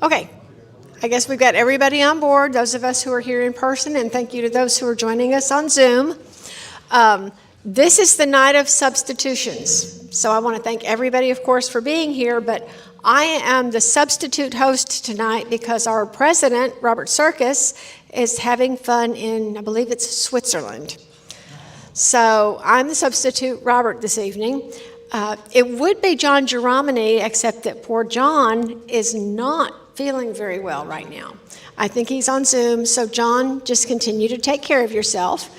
Okay, I guess we've got everybody on board, those of us who are here in person, and thank you to those who are joining us on Zoom. This is the night of substitutions, so I want to thank everybody, of course, for being here, but I am the substitute host tonight because our president, Robert Sirkis, is having fun in, I believe it's Switzerland. So I'm the substitute Robert this evening. It would be John Geromini, except that poor John is not feeling very well right now. I think he's on Zoom, so John, just continue to take care of yourself.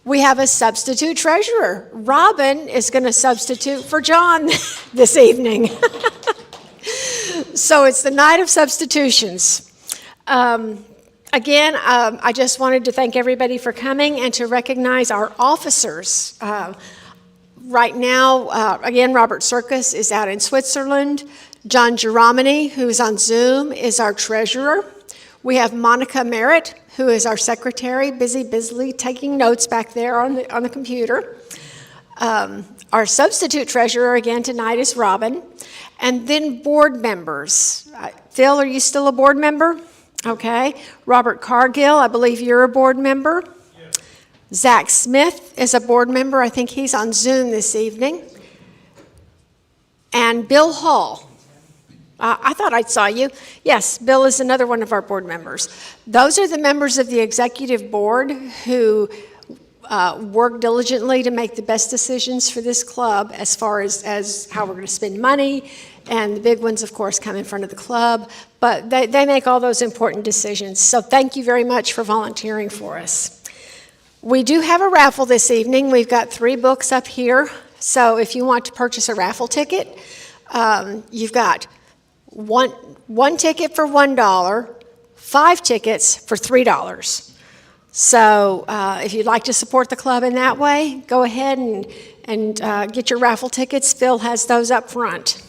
We have a substitute treasurer. Robin is going to substitute for John this evening. So it's the night of substitutions. Again, I just wanted to thank everybody for coming and to recognize our officers. Right now, again, Robert Sirkis is out in Switzerland. John Geromini, who's on Zoom, is our treasurer. We have Monica Merritt, who is our secretary, busily taking notes back there on the computer. Our substitute treasurer again tonight is Robin. And then board members. Phil, are you still a board member? Okay. Robert Cargill, I believe you're a board member. Yes. Zach Smith is a board member. I think he's on Zoom this evening. And Bill Hall. I thought I saw you. Yes, Bill is another one of our board members. Those are the members of the executive board who work diligently to make the best decisions for this club as far as how we're going to spend money. And the big ones, of course, come in front of the club. But they make all those important decisions. So thank you very much for volunteering for us. We do have a raffle this evening. We've got 3 books up here. So if you want to purchase a raffle ticket, you've got one ticket for $1, 5 tickets for $3. So if you'd like to support the club in that way, go ahead and get your raffle tickets. Phil has those up front.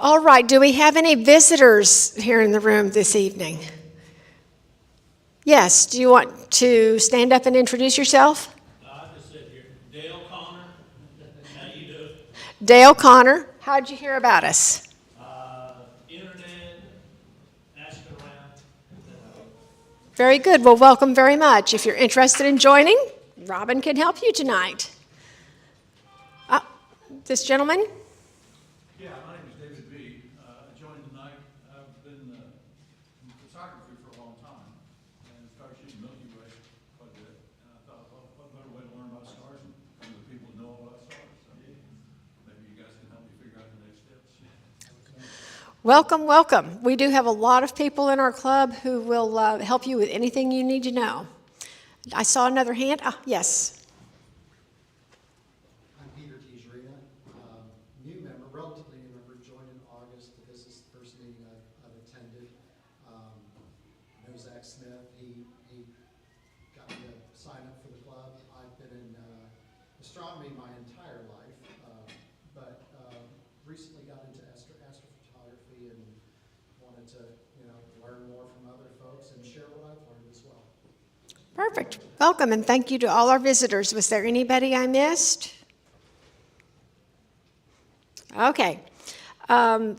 All right, do we have any visitors here in the room this evening? Yes, do you want to stand up and introduce yourself? I just sit here. Dale Connor, how you doing? Dale Connor, how'd you hear about us? Internet, ask around. Very good, well, welcome very much. If you're interested in joining, Robin can help you tonight. This gentleman? Yeah, my name is David B. I joined tonight. I've been in photography for a long time and started shooting Milky Way quite a bit. And I thought, well, what better way to learn about stars than come to people who know about stars? So maybe you guys can help me figure out the next steps. Welcome, welcome. We do have a lot of people in our club who will help you with anything you need to know. I saw another hand. Yes. Relatively new member, joined in August, but this is the first meeting I've attended. Know Zach Smith, he got me to sign up for the club. I've been in astronomy my entire life, but recently got into astrophotography and wanted to learn more from other folks and share what I've learned as well. Perfect. Welcome, and thank you to all our visitors. Was there anybody I missed? Okay.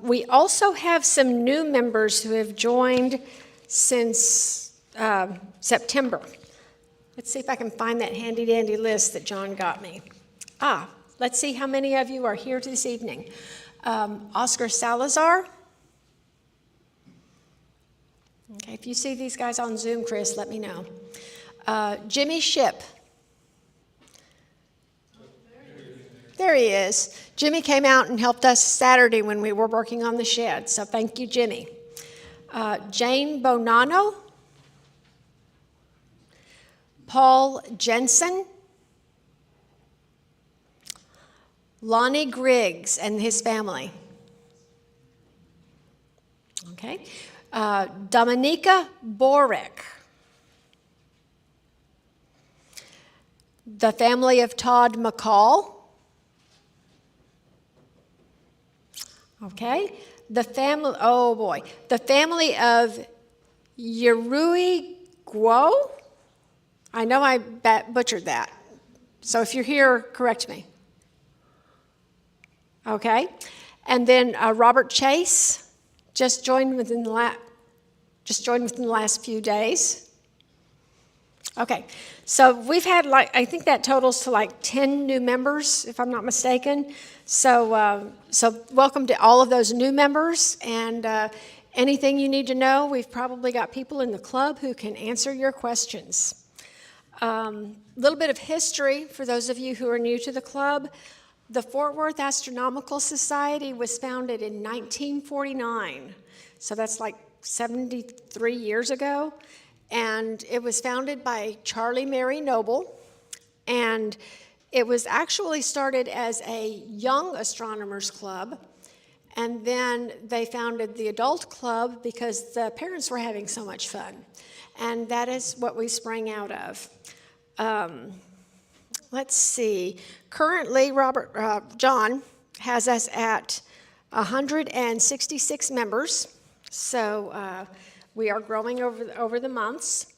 We also have some new members who have joined since September. Let's see if I can find that handy-dandy list that John got me. Let's see how many of you are here this evening. Oscar Salazar. Okay, if you see these guys on Zoom, Chris, let me know. Jimmy Ship. There he is. Jimmy came out and helped us Saturday when we were working on the shed, so thank you, Jimmy. Jane Bonanno. Paul Jensen. Lonnie Griggs and his family. Okay. Dominika Borek. The family of Todd McCall. Okay, the family of Yerui Guo. I know I butchered that. So if you're here, correct me. Okay, and then Robert Chase, just joined within the last few days? Okay, so we've had I think that totals to 10 new members, if I'm not mistaken. So welcome to all of those new members, and anything you need to know, we've probably got people in the club who can answer your questions. A little bit of history for those of you who are new to the club. The Fort Worth Astronomical Society was founded in 1949, so that's 73 years ago, and it was founded by Charlie Mary Noble, and it was actually started as a young astronomers club, and then they founded the adult club because the parents were having so much fun, and that is what we sprang out of. Let's see. Currently, John has us at 166 members, so we are growing over the months.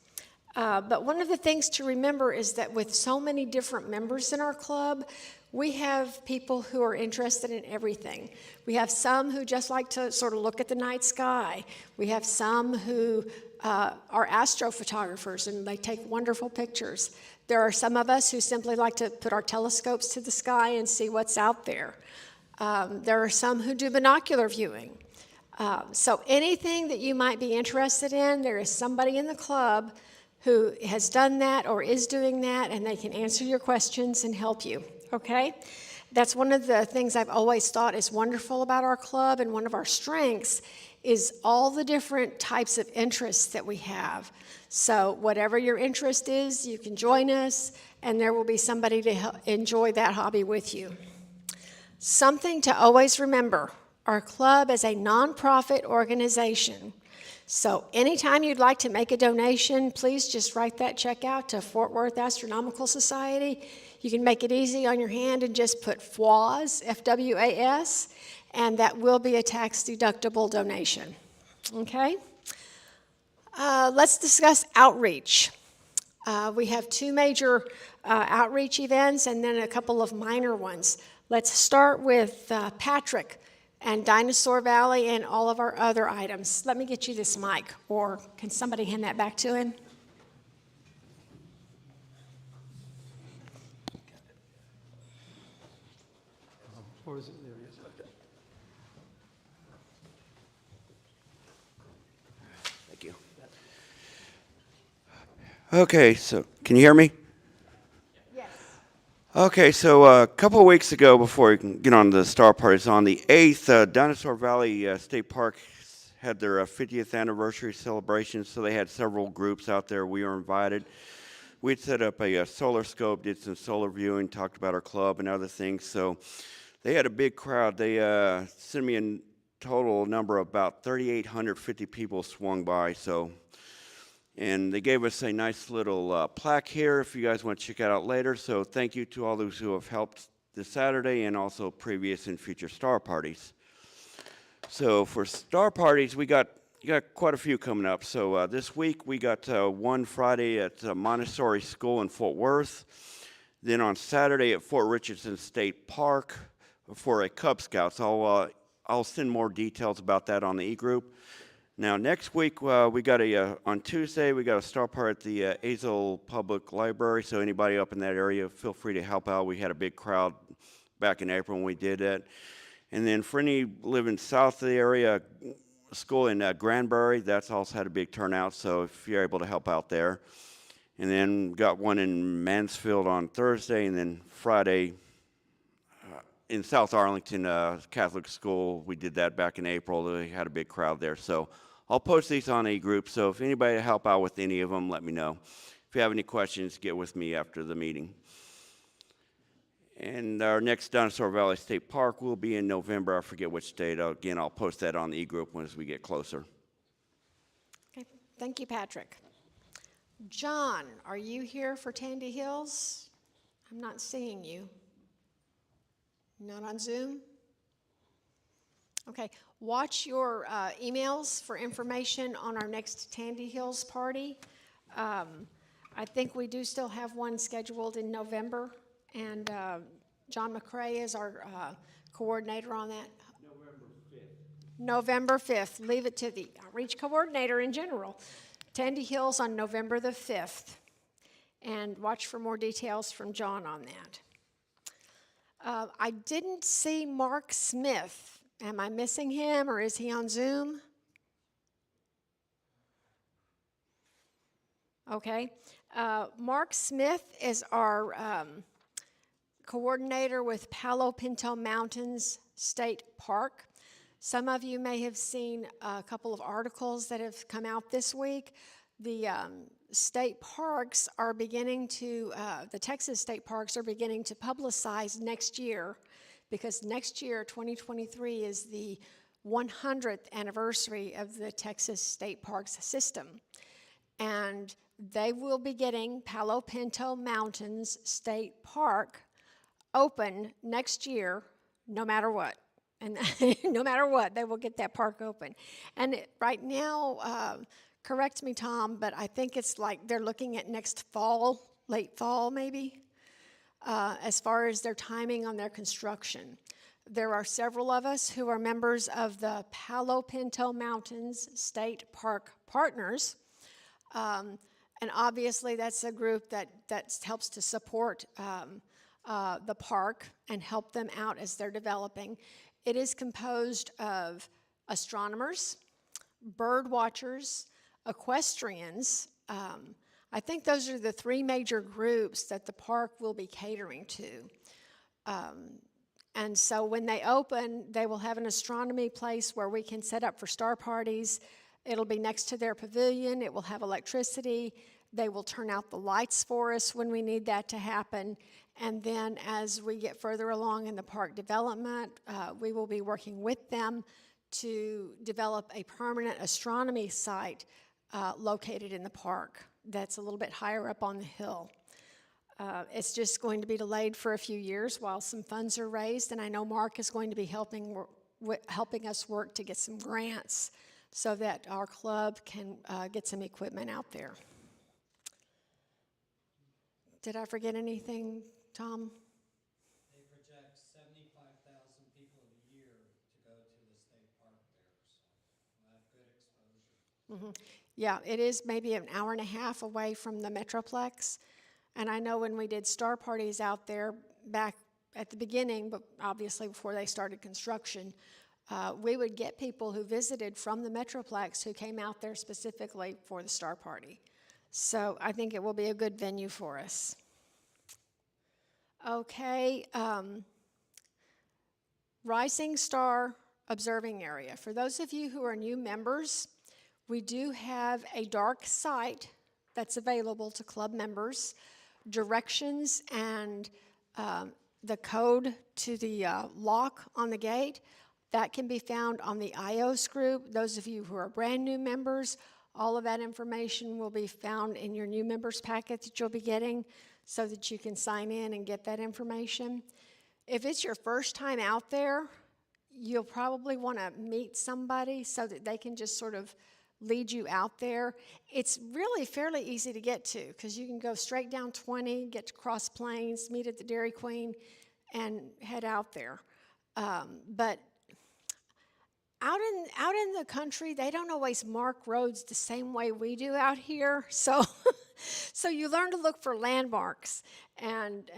But one of the things to remember is that with so many different members in our club, we have people who are interested in everything. We have some who just like to sort of look at the night sky. We have some who are astrophotographers, and they take wonderful pictures. There are some of us who simply like to put our telescopes to the sky and see what's out there. There are some who do binocular viewing. So anything that you might be interested in, there is somebody in the club who has done that or is doing that, and they can answer your questions and help you, okay? That's one of the things I've always thought is wonderful about our club, and one of our strengths is all the different types of interests that we have. So whatever your interest is, you can join us, and there will be somebody to enjoy that hobby with you. Something to always remember, our club is a nonprofit organization. So anytime you'd like to make a donation, please just write that check out to Fort Worth Astronomical Society. You can make it easy on your hand and just put FWAS, F-W-A-S, and that will be a tax-deductible donation, okay? Let's discuss outreach. We have two major outreach events and then a couple of minor ones. Let's start with Patrick and Dinosaur Valley and all of our other items. Let me get you this mic, or can somebody hand that back to him? Or is it there? It is. Okay. Thank you. Okay, so can you hear me? Yes. Okay, so a couple of weeks ago, before we can get on to the star parties, on the 8th, Dinosaur Valley State Park had their 50th anniversary celebration, so they had several groups out there. We were invited. We'd set up a solar scope, did some solar viewing, talked about our club and other things, so they had a big crowd. They sent me a total number of about 3,850 people swung by, and they gave us a nice little plaque here if you guys want to check it out later. So thank you to all those who have helped this Saturday and also previous and future star parties. So for star parties, you got quite a few coming up. So this week we got one Friday at Montessori School in Fort Worth. Then on Saturday at Fort Richardson State Park for a Cub Scouts. I'll send more details about that on the e-group. Now, next week, we got on Tuesday, we got a star party at the Azle Public Library, so anybody up in that area, feel free to help out. We had a big crowd back in April when we did that. And then for any living south of the area, school in Granbury, that's also had a big turnout, so if you're able to help out there. And then got one in Mansfield on Thursday, and then Friday in South Arlington Catholic School, we did that back in April. They had a big crowd there. So I'll post these on a group. So if anybody to help out with any of them, let me know. If you have any questions, get with me after the meeting. And our next Dinosaur Valley State Park will be in November. I forget which date. Again, I'll post that on the e-group as we get closer. Okay, thank you, Patrick. John, are you here for Tandy Hills? I'm not seeing you. Not on Zoom? Okay, watch your emails for information on our next Tandy Hills party. I think we do still have one scheduled in November, and John McCrae is our coordinator on that. November 5th. Leave it to the outreach coordinator in general. Tandy Hills on November the 5th. And watch for more details from John on that. I didn't see Mark Smith. Am I missing him, or is he on Zoom? Okay. Mark Smith is our coordinator with Palo Pinto Mountains State Park. Some of you may have seen a couple of articles that have come out this week. The state parks are beginning to, the Texas state parks are beginning to publicize next year, because next year, 2023, is the 100th anniversary of the Texas state parks system. And they will be getting Palo Pinto Mountains State Park open next year, no matter what. And no matter what, they will get that park open. And right now, correct me, Tom, but I think it's like they're looking at next fall, late fall maybe, as far as their timing on their construction. There are several of us who are members of the Palo Pinto Mountains State Park Partners. And obviously, that's a group that helps to support the park and help them out as they're developing. It is composed of astronomers, bird watchers, equestrians. I think those are the three major groups that the park will be catering to. And so when they open, they will have an astronomy place where we can set up for star parties. It'll be next to their pavilion. It will have electricity. They will turn out the lights for us when we need that to happen. And then as we get further along in the park development, we will be working with them to develop a permanent astronomy site located in the park that's a little bit higher up on the hill. It's just going to be delayed for a few years while some funds are raised, and I know Mark is going to be helping us work to get some grants so that our club can get some equipment out there. Did I forget anything, Tom? They project 75,000 people a year to go to the state park there, so we'll have good exposure. Mm-hmm. Yeah, it is maybe an hour and a half away from the Metroplex. And I know when we did star parties out there back at the beginning, but obviously before they started construction, we would get people who visited from the Metroplex who came out there specifically for the star party. So I think it will be a good venue for us. Okay, Rising Star Observing Area. For those of you who are new members, we do have a dark site that's available to club members. Directions and the code to the lock on the gate, that can be found on the iOS group. Those of you who are brand new members, all of that information will be found in your new members packet that you'll be getting so that you can sign in and get that information. If it's your first time out there, you'll probably want to meet somebody so that they can just sort of lead you out there. It's really fairly easy to get to because you can go straight down 20, get to Cross Plains, meet at the Dairy Queen, and head out there. But out in the country, they don't always mark roads the same way we do out here. So so you learn to look for landmarks and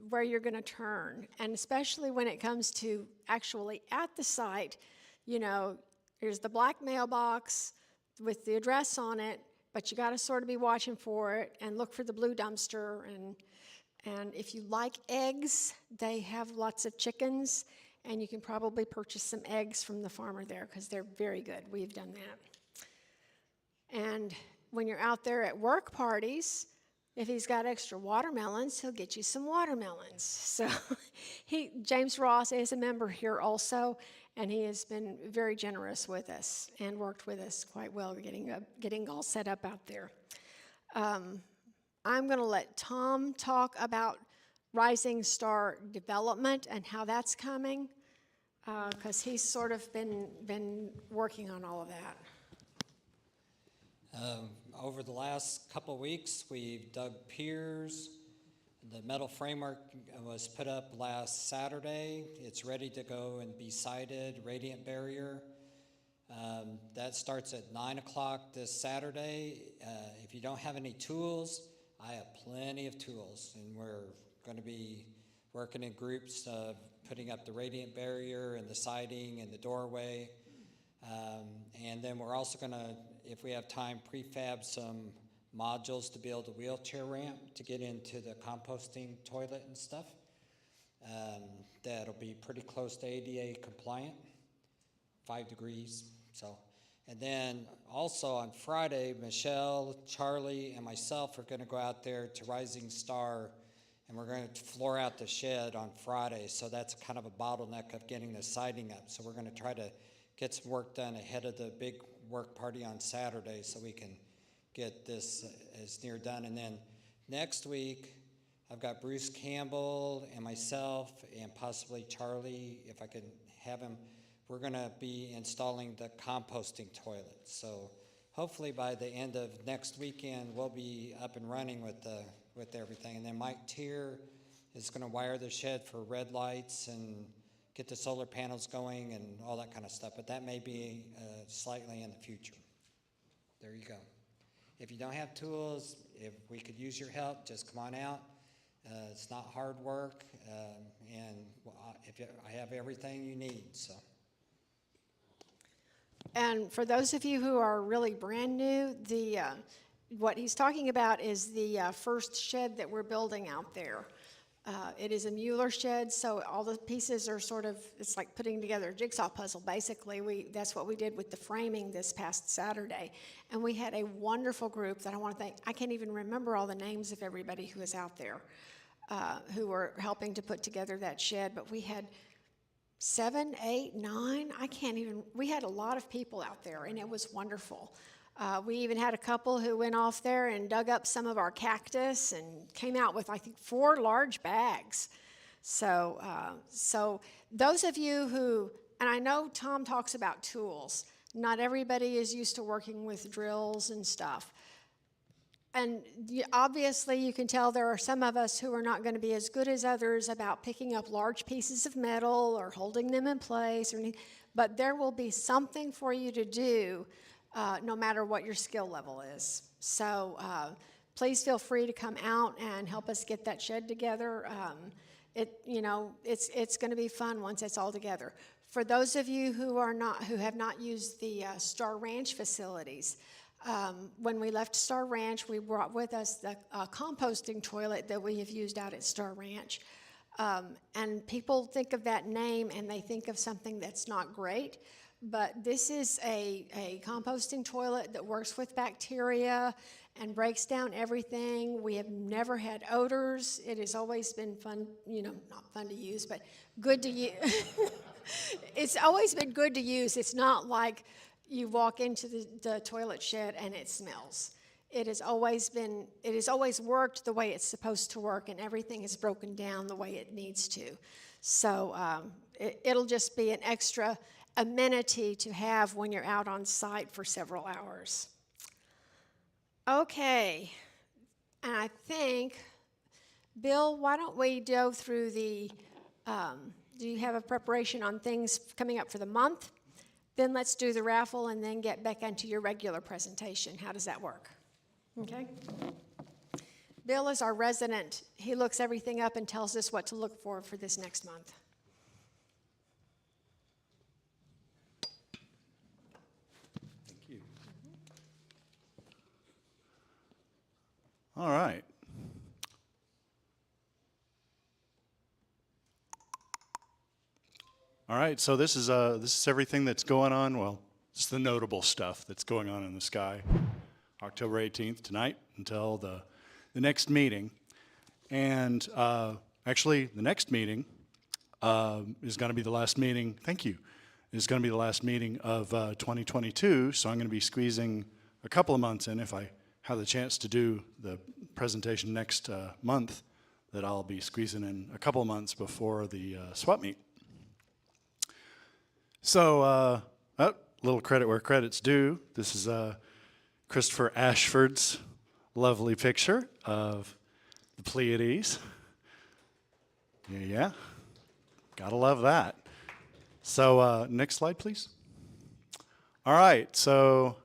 where you're going to turn. And especially when it comes to actually at the site, you know, here's the black mailbox with the address on it, but you got to sort of be watching for it and look for the blue dumpster. And if you like eggs, they have lots of chickens, and you can probably purchase some eggs from the farmer there because they're very good. We've done that. And when you're out there at work parties, if he's got extra watermelons, he'll get you some watermelons. So James Ross is a member here also, and he has been very generous with us and worked with us quite well getting all set up out there. I'm going to let Tom talk about Rising Star development and how that's coming, because he's sort of been working on all of that. Over the last couple of weeks, we've dug piers. The metal framework was put up last Saturday. It's ready to go and be sited, radiant barrier. That starts at 9 o'clock this Saturday. If you don't have any tools, I have plenty of tools, and we're going to be working in groups, putting up the radiant barrier and the siding and the doorway. And then we're also going to, if we have time, prefab some modules to build a wheelchair ramp to get into the composting toilet and stuff. That'll be pretty close to ADA compliant, 5 degrees. So, and then also on Friday, Michelle, Charlie, and myself are going to go out there to Rising Star, and we're going to floor out the shed on Friday. So that's kind of a bottleneck of getting the siding up. So we're going to try to get some work done ahead of the big work party on Saturday so we can get this as near done. And then next week, I've got Bruce Campbell and myself and possibly Charlie, if I can have him. We're going to be installing the composting toilet. So hopefully by the end of next weekend, we'll be up and running with everything. And then Mike Tier is going to wire the shed for red lights and get the solar panels going and all that kind of stuff. But that may be slightly in the future. There you go. If you don't have tools, if we could use your help, just come on out. It's not hard work, and I have everything you need. So. And for those of you who are really brand new, what he's talking about is the first shed that we're building out there. It is a Mueller shed, so all the pieces are sort of, it's like putting together a jigsaw puzzle, basically. That's what we did with the framing this past Saturday. And we had a wonderful group that I want to thank. I can't even remember all the names of everybody who was out there who were helping to put together that shed, but we had 7, 8, 9, we had a lot of people out there, and it was wonderful. We even had a couple who went off there and dug up some of our cactus and came out with, I think, 4 large bags. So those of you who, and I know Tom talks about tools. Not everybody is used to working with drills and stuff. And obviously you can tell there are some of us who are not going to be as good as others about picking up large pieces of metal or holding them in place, but there will be something for you to do no matter what your skill level is. So please feel free to come out and help us get that shed together. It's going to be fun once it's all together. For those of you who have not used the Star Ranch facilities, when we left Star Ranch, we brought with us the composting toilet that we have used out at Star Ranch. And people think of that name and they think of something that's not great. But this is a composting toilet that works with bacteria and breaks down everything. We have never had odors. It has always been fun, not fun to use, but good to use. It's always been good to use. It's not like you walk into the toilet shed and it smells. It has always worked the way it's supposed to work, and everything is broken down the way it needs to. So it'll just be an extra amenity to have when you're out on site for several hours. Okay, and I think, Bill, why don't we go through do you have a preparation on things coming up for the month? Then let's do the raffle and then get back into your regular presentation. How does that work? Okay. Bill is our resident. He looks everything up and tells us what to look for this next month. Thank you. All right. All right, so this is everything that's going on. Well, it's the notable stuff that's going on in the sky. October 18th, tonight, until the next meeting. And actually, the next meeting is going to be the last meeting, thank you, is going to be the last meeting of 2022, so I'm going to be squeezing a couple of months in. If I have the chance to do the presentation next month, that I'll be squeezing in a couple of months before the swap meet. So, little credit where credit's due. This is Christopher Ashford's lovely picture of the Pleiades. Yeah, gotta love that. So, next slide, please. All right, so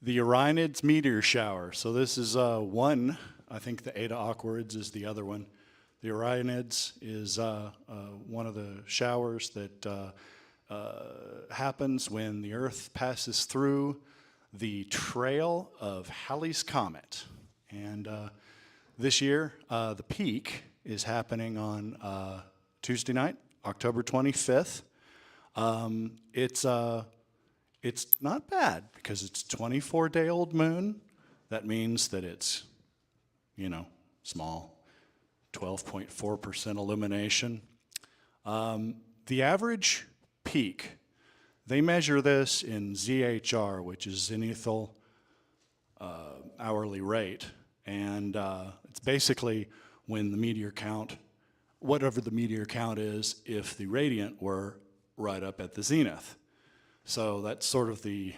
the Orionids meteor shower. So this is one. I think the Eta Aquarids is the other one. The Orionids is one of the showers that happens when the Earth passes through the trail of Halley's Comet. And this year, the peak is happening on Tuesday night, October 25th. It's not bad because it's 24-day-old moon. That means that it's, small, 12.4% illumination. The average peak, they measure this in ZHR, which is zenithal hourly rate. And it's basically when the meteor count, whatever the meteor count is, if the radiant were right up at the zenith. So that's sort of the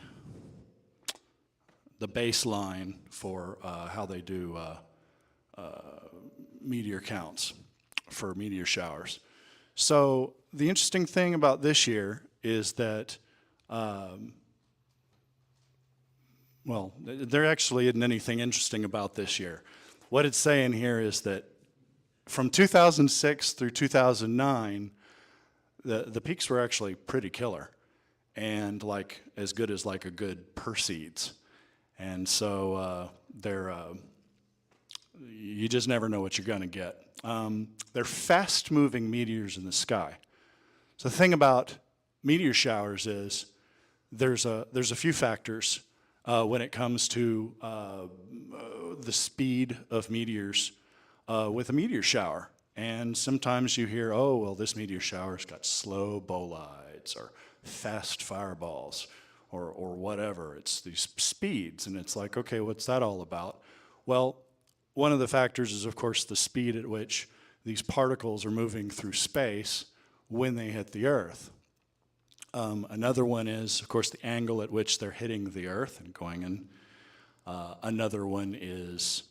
baseline for how they do meteor counts for meteor showers. So the interesting thing about this year is that, there actually isn't anything interesting about this year. What it's saying here is that from 2006 through 2009, the peaks were actually pretty killer and like as good as like a good Perseids. And so you just never know what you're going to get. They're fast-moving meteors in the sky. So the thing about meteor showers is there's a few factors when it comes to the speed of meteors with a meteor shower. And sometimes you hear, oh, well, this meteor shower's got slow bolides or fast fireballs or whatever. It's these speeds, and it's like, okay, what's that all about? Well, one of the factors is, of course, the speed at which these particles are moving through space when they hit the Earth. Another one is, of course, the angle at which they're hitting the Earth and going in. Another one is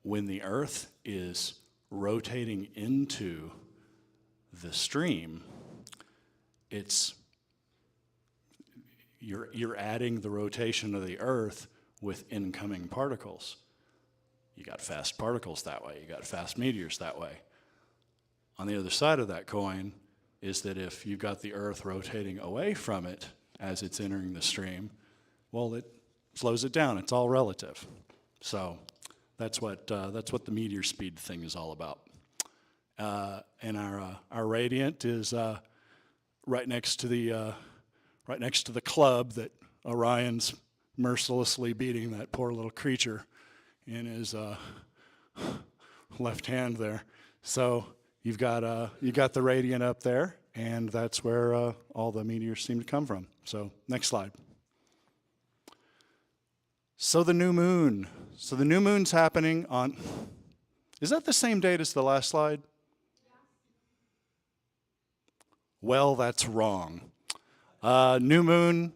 when the Earth is rotating into the stream, you're adding the rotation of the Earth with incoming particles. You got fast particles that way. You got fast meteors that way. On the other side of that coin is that if you've got the Earth rotating away from it as it's entering the stream, well, it slows it down. It's all relative. So that's what the meteor speed thing is all about. And our radiant is right next to the club that Orion's mercilessly beating that poor little creature in his left hand there. So you've got the radiant up there, and that's where all the meteors seem to come from. So next slide. So the new moon. So the new moon's happening on, is that the same date as the last slide? Well, that's wrong. New moon,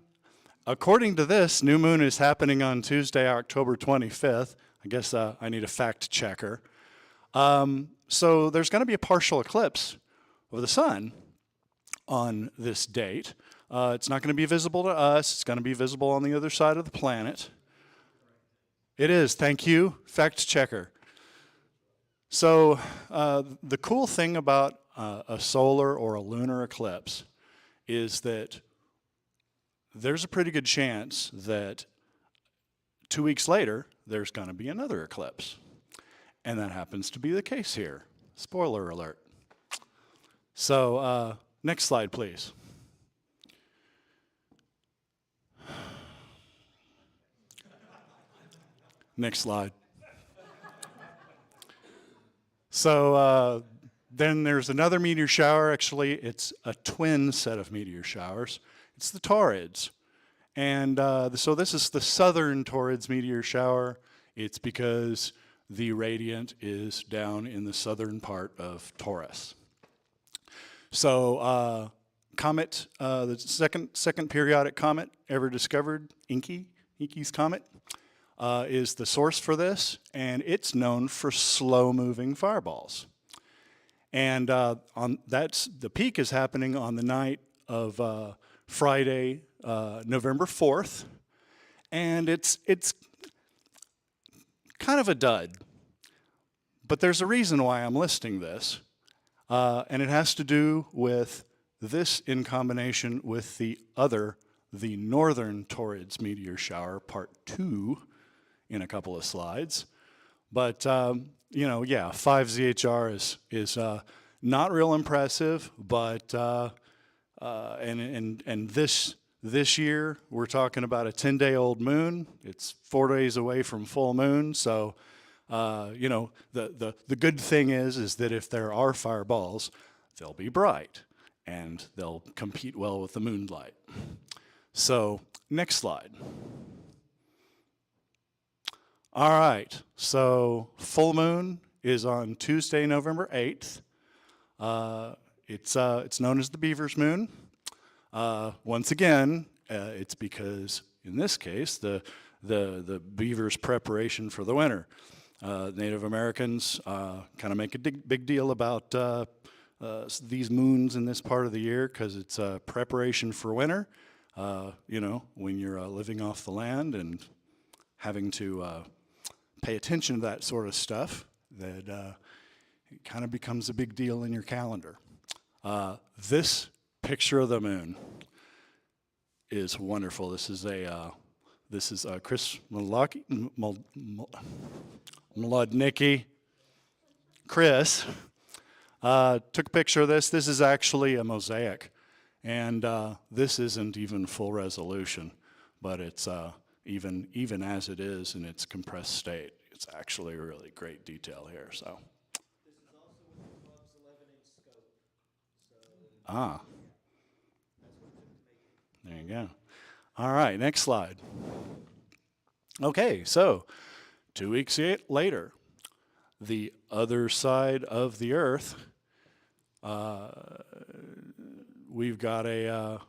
according to this, new moon is happening on Tuesday, October 25th. I guess I need a fact checker. So there's going to be a partial eclipse of the sun on this date. It's not going to be visible to us. It's going to be visible on the other side of the planet. It is. Thank you, fact checker. So the cool thing about a solar or a lunar eclipse is that there's a pretty good chance that 2 weeks later, there's going to be another eclipse. And that happens to be the case here. Spoiler alert. So next slide, please. Next slide. So then there's another meteor shower. Actually, it's a twin set of meteor showers. It's the Taurids. And so this is the southern Taurids meteor shower. It's because the radiant is down in the southern part of Taurus. So comet, the second periodic comet ever discovered, Encke's comet, is the source for this, and it's known for slow-moving fireballs. And the peak is happening on the night of Friday, November 4th, and it's kind of a dud. But there's a reason why I'm listing this, and it has to do with this in combination with the Northern Torrids Meteor Shower, Part 2, in a couple of slides. But, you know, yeah, 5 ZHR is not real impressive, but, and this year, we're talking about a 10-day-old moon. It's 4 days away from full moon, so, you know, the good thing is that if there are fireballs, they'll be bright, and they'll compete well with the moonlight. So, next slide. All right, so full moon is on Tuesday, November 8th. It's known as the Beaver's Moon. Once again, it's because in this case the beaver's preparation for the winter. Native Americans kind of make a big deal about these moons in this part of the year because it's preparation for winter. You know, when you're living off the land and having to pay attention to that sort of stuff, that it kind of becomes a big deal in your calendar. This picture of the moon is wonderful. This is Chris Mlodnicki. Chris took a picture of this. This is actually a mosaic, and this isn't even full resolution, but it's even as it is in its compressed state, it's actually a really great detail here. So. This is also with the club's 11-inch scope. So Ah. that's what it took to make it. There you go. All right, next slide. Okay, so 2 weeks later, the other side of the Earth, we've got a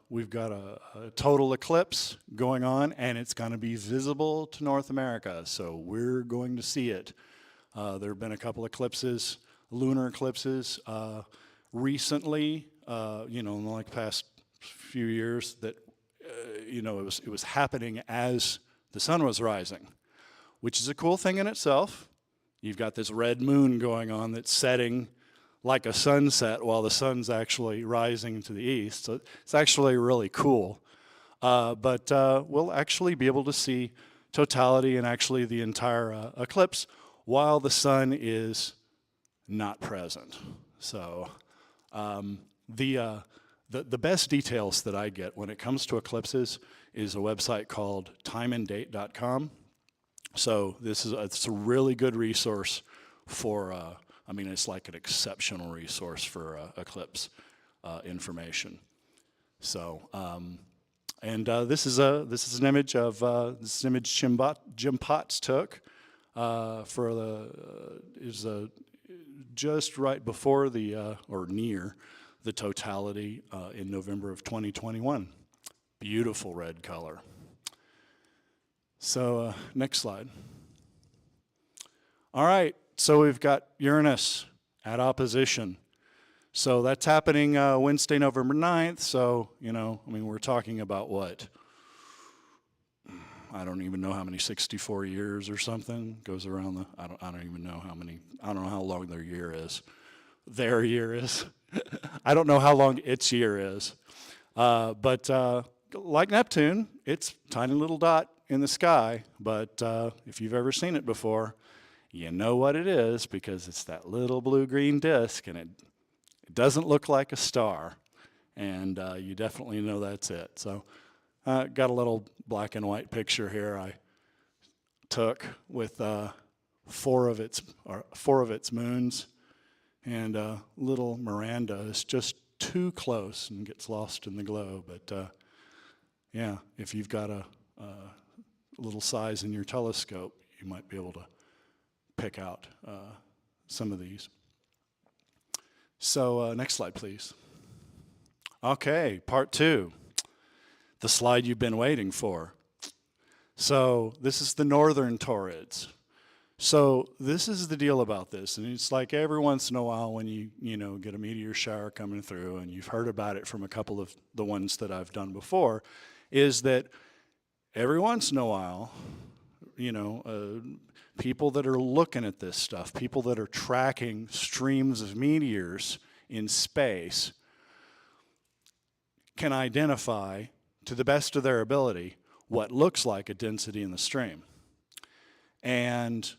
total eclipse going on, and it's going to be visible to North America. So we're going to see it. There have been a couple eclipses, lunar eclipses, recently. You know, in the past few years, that you know, it was happening as the sun was rising, which is a cool thing in itself. You've got this red moon going on that's setting like a sunset while the sun's actually rising to the east. So it's actually really cool. But we'll actually be able to see totality and actually the entire eclipse while the sun is not present. So the best details that I get when it comes to eclipses is a website called timeanddate.com. So it's a really good resource for, I mean, it's like an exceptional resource for eclipse information. So, this is an image of Jim Potts took just right before or near the totality in November of 2021. Beautiful red color. So next slide. All right, so we've got Uranus at opposition. So that's happening Wednesday, November 9th. So, you know, I mean, we're talking about what? I don't even know how many, 64 years or something goes around the, I don't even know how many, I don't know how long their year is. Their year is. I don't know how long its year is. But like Neptune, it's a tiny little dot in the sky. But if you've ever seen it before, you know what it is because it's that little blue-green disk, and it doesn't look like a star. And you definitely know that's it. So got a little black and white picture here I took with four of its moons. And little Miranda is just too close and gets lost in the glow. But yeah, if you've got a little size in your telescope, you might be able to pick out some of these. So next slide, please. Okay, part 2, the slide you've been waiting for. So this is the Northern Torrids. So this is the deal about this, and it's like every once in a while when you know, get a meteor shower coming through, and you've heard about it from a couple of the ones that I've done before, is that every once in a while, you know, people that are looking at this stuff, people that are tracking streams of meteors in space, can identify, to the best of their ability, what looks like a density in the stream. And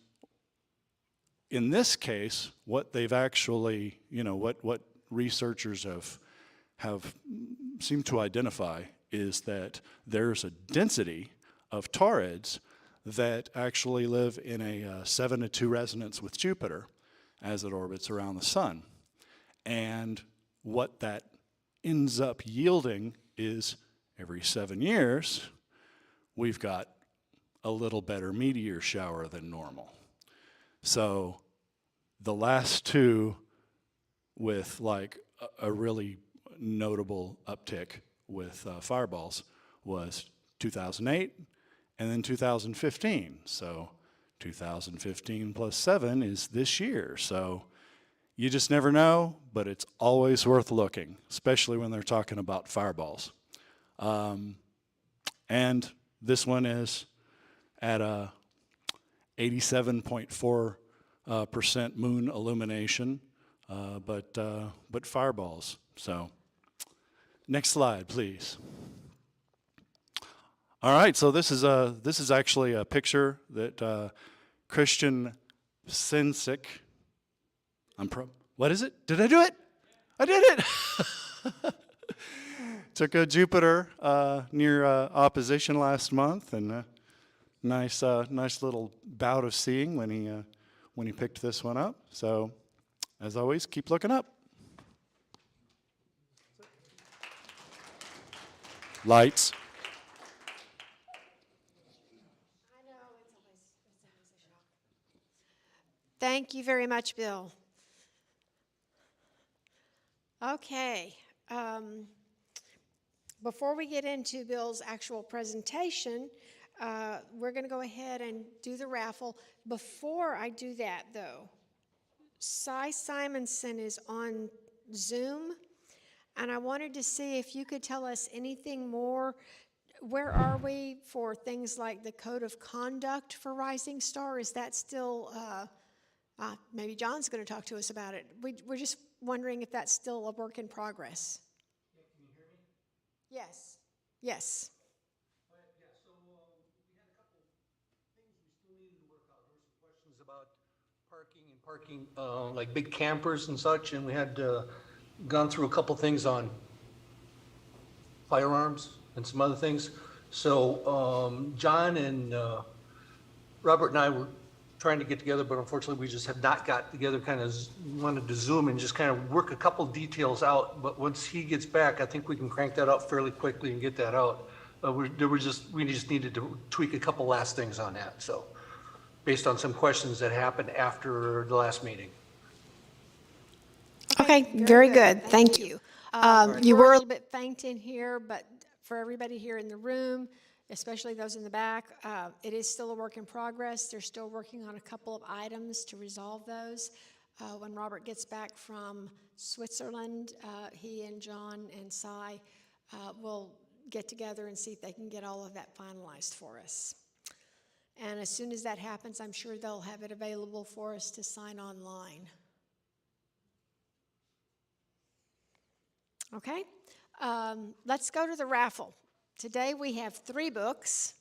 in this case, what they've actually, you know, what researchers have seemed to identify is that there's a density of taurids that actually live in a 7-to-2 resonance with Jupiter as it orbits around the sun. And what that ends up yielding is every 7 years, we've got a little better meteor shower than normal. So the last two with like a really notable uptick with fireballs was 2008 and then 2015. So 2015 plus 7 is this year. So you just never know, but it's always worth looking, especially when they're talking about fireballs. And this one is at a 87.4% moon illumination, but fireballs. So, next slide, please. All right, so this is actually a picture that Christian Sensic. What is it? Did I do it? I did it. Took a Jupiter near opposition last month, and nice little bout of seeing when he picked this one up. So, as always, keep looking up. Lights. Thank you very much, Bill. Okay. Before we get into Bill's actual presentation, we're going to go ahead and do the raffle. Before I do that, though, Cy Simonson is on Zoom, and I wanted to see if you could tell us anything more. Where are we for things like the code of conduct for Rising Star? Is that still, maybe John's going to talk to us about it. We're just wondering if that's still a work in progress. Yeah, can you hear me? Yes. Yes. Yeah, so we had a couple things we still needed to work out. There were some questions about parking, like big campers and such, and we had gone through a couple things on firearms and some other things. So John and Robert and I were trying to get together, but unfortunately we just have not got together, kind of wanted to Zoom and just kind of work a couple details out. But once he gets back, I think we can crank that out fairly quickly and get that out. We just needed to tweak a couple last things on that. So based on some questions that happened after the last meeting. Okay, very good. Thank you. You were a little bit faint in here, but for everybody here in the room, especially those in the back, it is still a work in progress. They're still working on a couple of items to resolve those. When Robert gets back from Switzerland, he and John and Cy will get together and see if they can get all of that finalized for us. And as soon as that happens, I'm sure they'll have it available for us to sign online. Okay, let's go to the raffle. Today we have 3 books.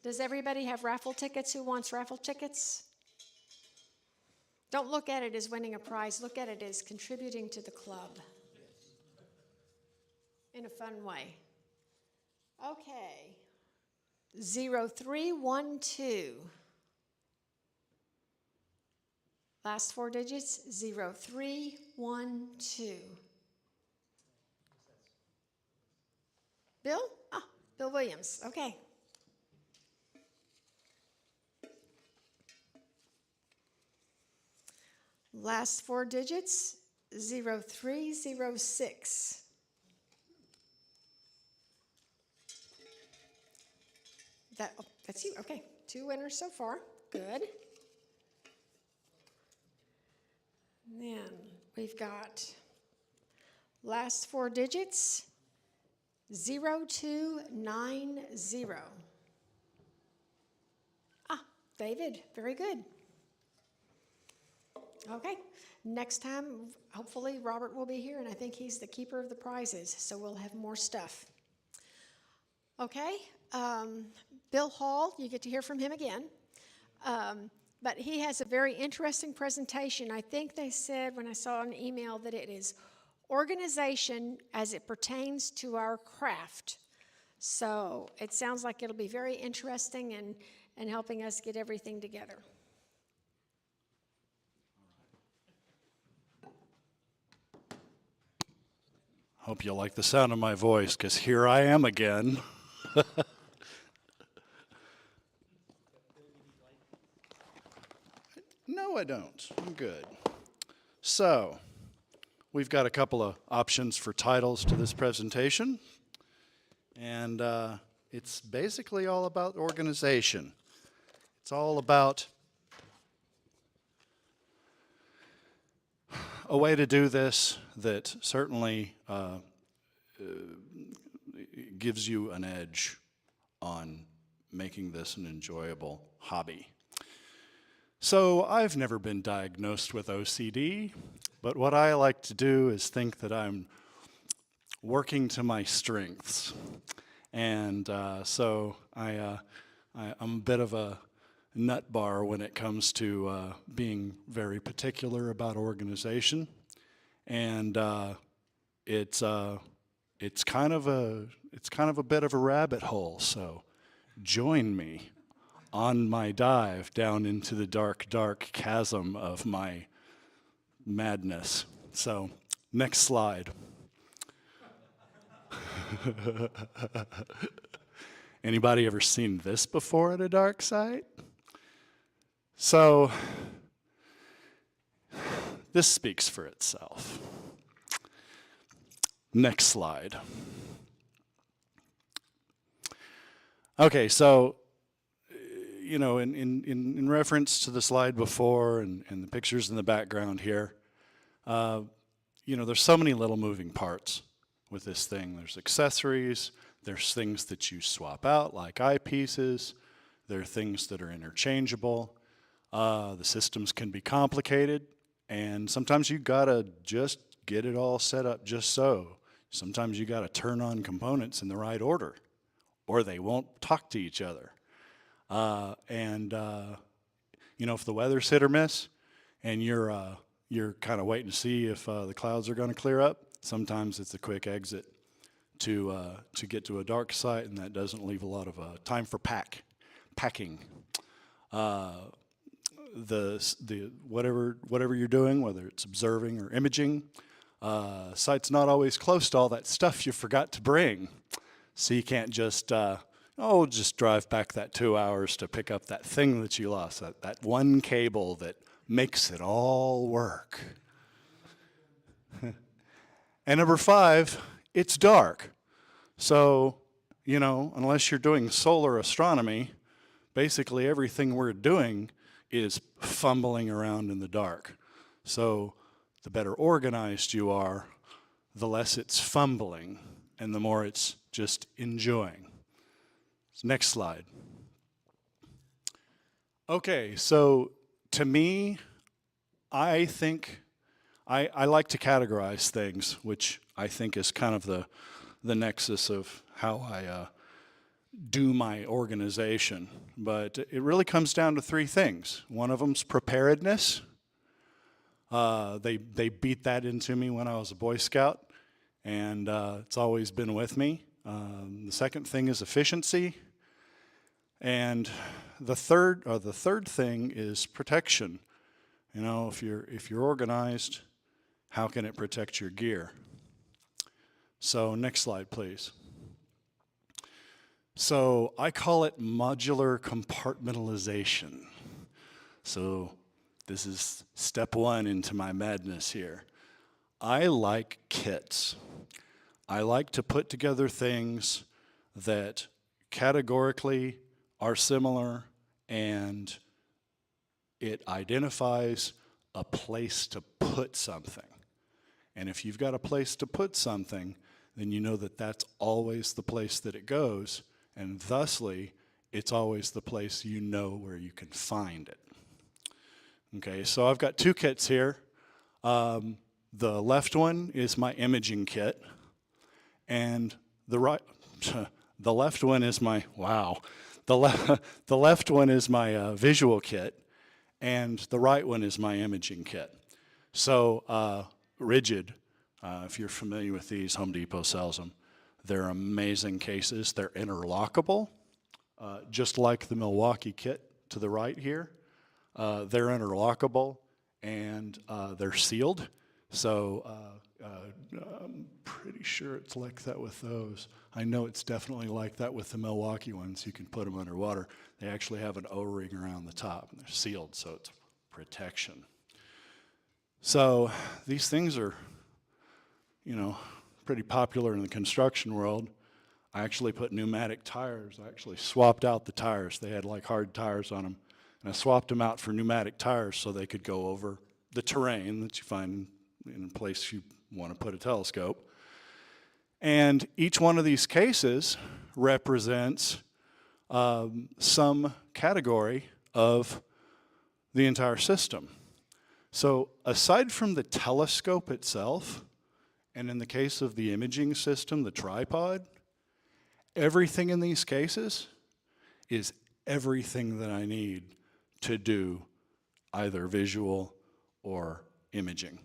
Does everybody have raffle tickets? Who wants raffle tickets? Don't look at it as winning a prize. Look at it as contributing to the club in a fun way. Okay, 0312. Last 4 digits, 0312. Bill? Ah, Bill Williams, okay. Last 4 digits, 0306. That's you, okay. 2 winners so far, good. Then we've got last 4 digits, 0290. David, very good. Okay, next time, hopefully Robert will be here, and I think he's the keeper of the prizes, so we'll have more stuff. Okay, Bill Hall, you get to hear from him again. But he has a very interesting presentation. I think they said when I saw an email that it is organization as it pertains to our craft. So it sounds like it'll be very interesting and helping us get everything together. Hope you like the sound of my voice, because here I am again. No, I don't. I'm good. So, we've got a couple of options for titles to this presentation, and it's basically all about organization. It's all about a way to do this that certainly gives you an edge on making this an enjoyable hobby. So I've never been diagnosed with OCD, but what I like to do is think that I'm working to my strengths. And so I'm a bit of a nut bar when it comes to being very particular about organization. And it's kind of a bit of a rabbit hole, so join me on my dive down into the dark, dark chasm of my madness. So, next slide. Anybody ever seen this before at a dark site? So, this speaks for itself. Next slide. Okay, so you know, in reference to the slide before and the pictures in the background here, you know, there's so many little moving parts with this thing. There's accessories, there's things that you swap out like eyepieces, there are things that are interchangeable. The systems can be complicated, and sometimes you gotta just get it all set up just so. Sometimes you gotta turn on components in the right order, or they won't talk to each other. You know, if the weather's hit or miss, and you're kind of waiting to see if the clouds are going to clear up, sometimes it's a quick exit to get to a dark site, and that doesn't leave a lot of time for packing. Whatever you're doing, whether it's observing or imaging, site's not always close to all that stuff you forgot to bring, so you can't just just drive back that 2 hours to pick up that thing that you lost, that one cable that makes it all work. And number 5, it's dark. So, you know, unless you're doing solar astronomy, basically everything we're doing is fumbling around in the dark. So the better organized you are, the less it's fumbling, and the more it's just enjoying. Next slide. Okay, so to me, I think I like to categorize things, which I think is kind of the nexus of how I do my organization. But it really comes down to 3 things. One of them's preparedness. They beat that into me when I was a Boy Scout, and it's always been with me. The second thing is efficiency. And the third thing is protection. You know, if you're organized, how can it protect your gear? So next slide, please. So I call it modular compartmentalization. So this is step 1 into my madness here. I like kits. I like to put together things that categorically are similar, and it identifies a place to put something. And if you've got a place to put something, then you know that that's always the place that it goes, and thusly, it's always the place you know where you can find it. Okay, so I've got two kits here. The left one is my imaging kit, and the left one is my, wow, the left one is my visual kit, and the right one is my imaging kit. So Rigid, if you're familiar with these, Home Depot sells them. They're amazing cases. They're interlockable, just like the Milwaukee kit to the right here. They're interlockable, and they're sealed. So I'm pretty sure it's like that with those. I know it's definitely like that with the Milwaukee ones. You can put them underwater. They actually have an O-ring around the top, and they're sealed, so it's protection. So these things are, you know, pretty popular in the construction world. I actually put pneumatic tires. I actually swapped out the tires. They had like hard tires on them. And I swapped them out for pneumatic tires so they could go over the terrain that you find in a place you want to put a telescope. And each one of these cases represents some category of the entire system. So aside from the telescope itself, and in the case of the imaging system, the tripod, everything in these cases is everything that I need to do either visual or imaging.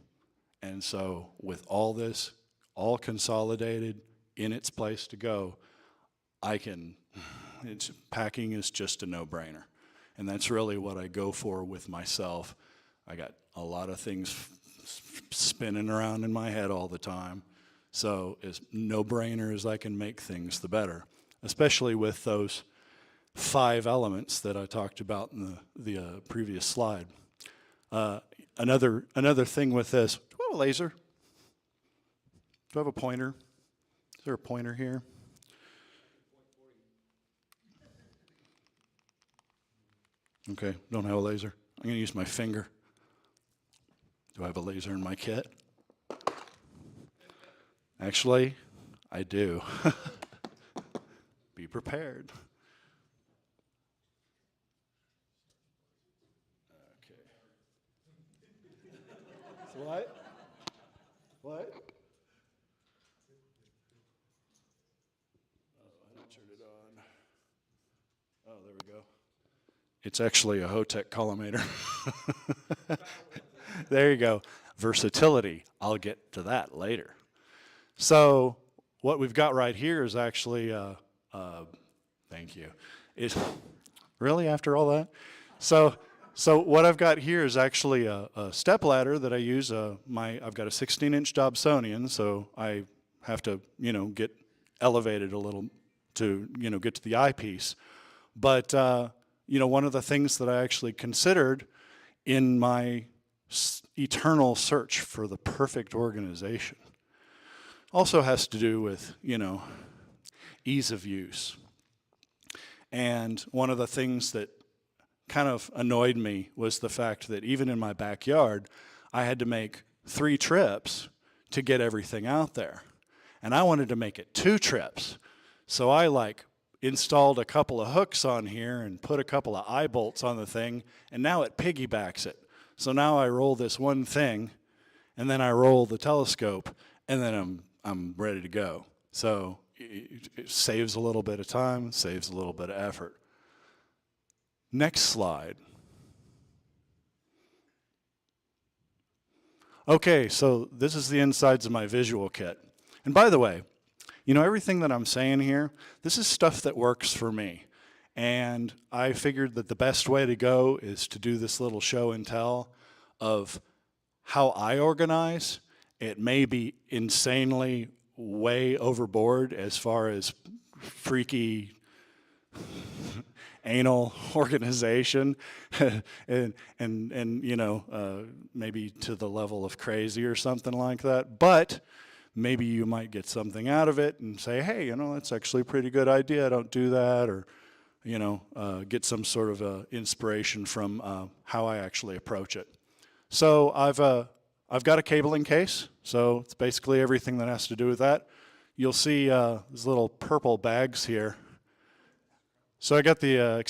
And so with all this all consolidated in its place to go, packing is just a no-brainer. And that's really what I go for with myself. I got a lot of things spinning around in my head all the time. So as no-brainer as I can make things, the better, especially with those 5 elements that I talked about in the previous slide. Another thing with this, do I have a laser? Do I have a pointer? Is there a pointer here? Okay, don't have a laser. I'm gonna use my finger. Do I have a laser in my kit? Actually, I do. Be prepared. Okay. What? What? Oh, I didn't turn it on. Oh, there we go. It's actually a Hotech collimator. There you go. Versatility. I'll get to that later. So what we've got right here is actually, thank you. Really after all that? So what I've got here is actually a step ladder that I use. I've got a 16-inch Dobsonian, so I have to, get elevated a little to, get to the eyepiece. But, one of the things that I actually considered in my eternal search for the perfect organization also has to do with, ease of use. And one of the things that kind of annoyed me was the fact that even in my backyard, I had to make 3 trips to get everything out there. And I wanted to make it 2 trips. So I installed a couple of hooks on here and put a couple of eye bolts on the thing, and now it piggybacks it. So now I roll this one thing, and then I roll the telescope, and then I'm ready to go. So it saves a little bit of time, saves a little bit of effort. Next slide. Okay, so this is the insides of my visual kit. And by the way, everything that I'm saying here, this is stuff that works for me. And I figured that the best way to go is to do this little show and tell of how I organize. It may be insanely way overboard as far as freaky anal organization and maybe to the level of crazy or something like that. But maybe you might get something out of it and say, hey, that's actually a pretty good idea. Don't do that. Or get some sort of inspiration from how I actually approach it. So I've got a cabling case, so it's basically everything that has to do with that. You'll see these little purple bags here. So I got the, are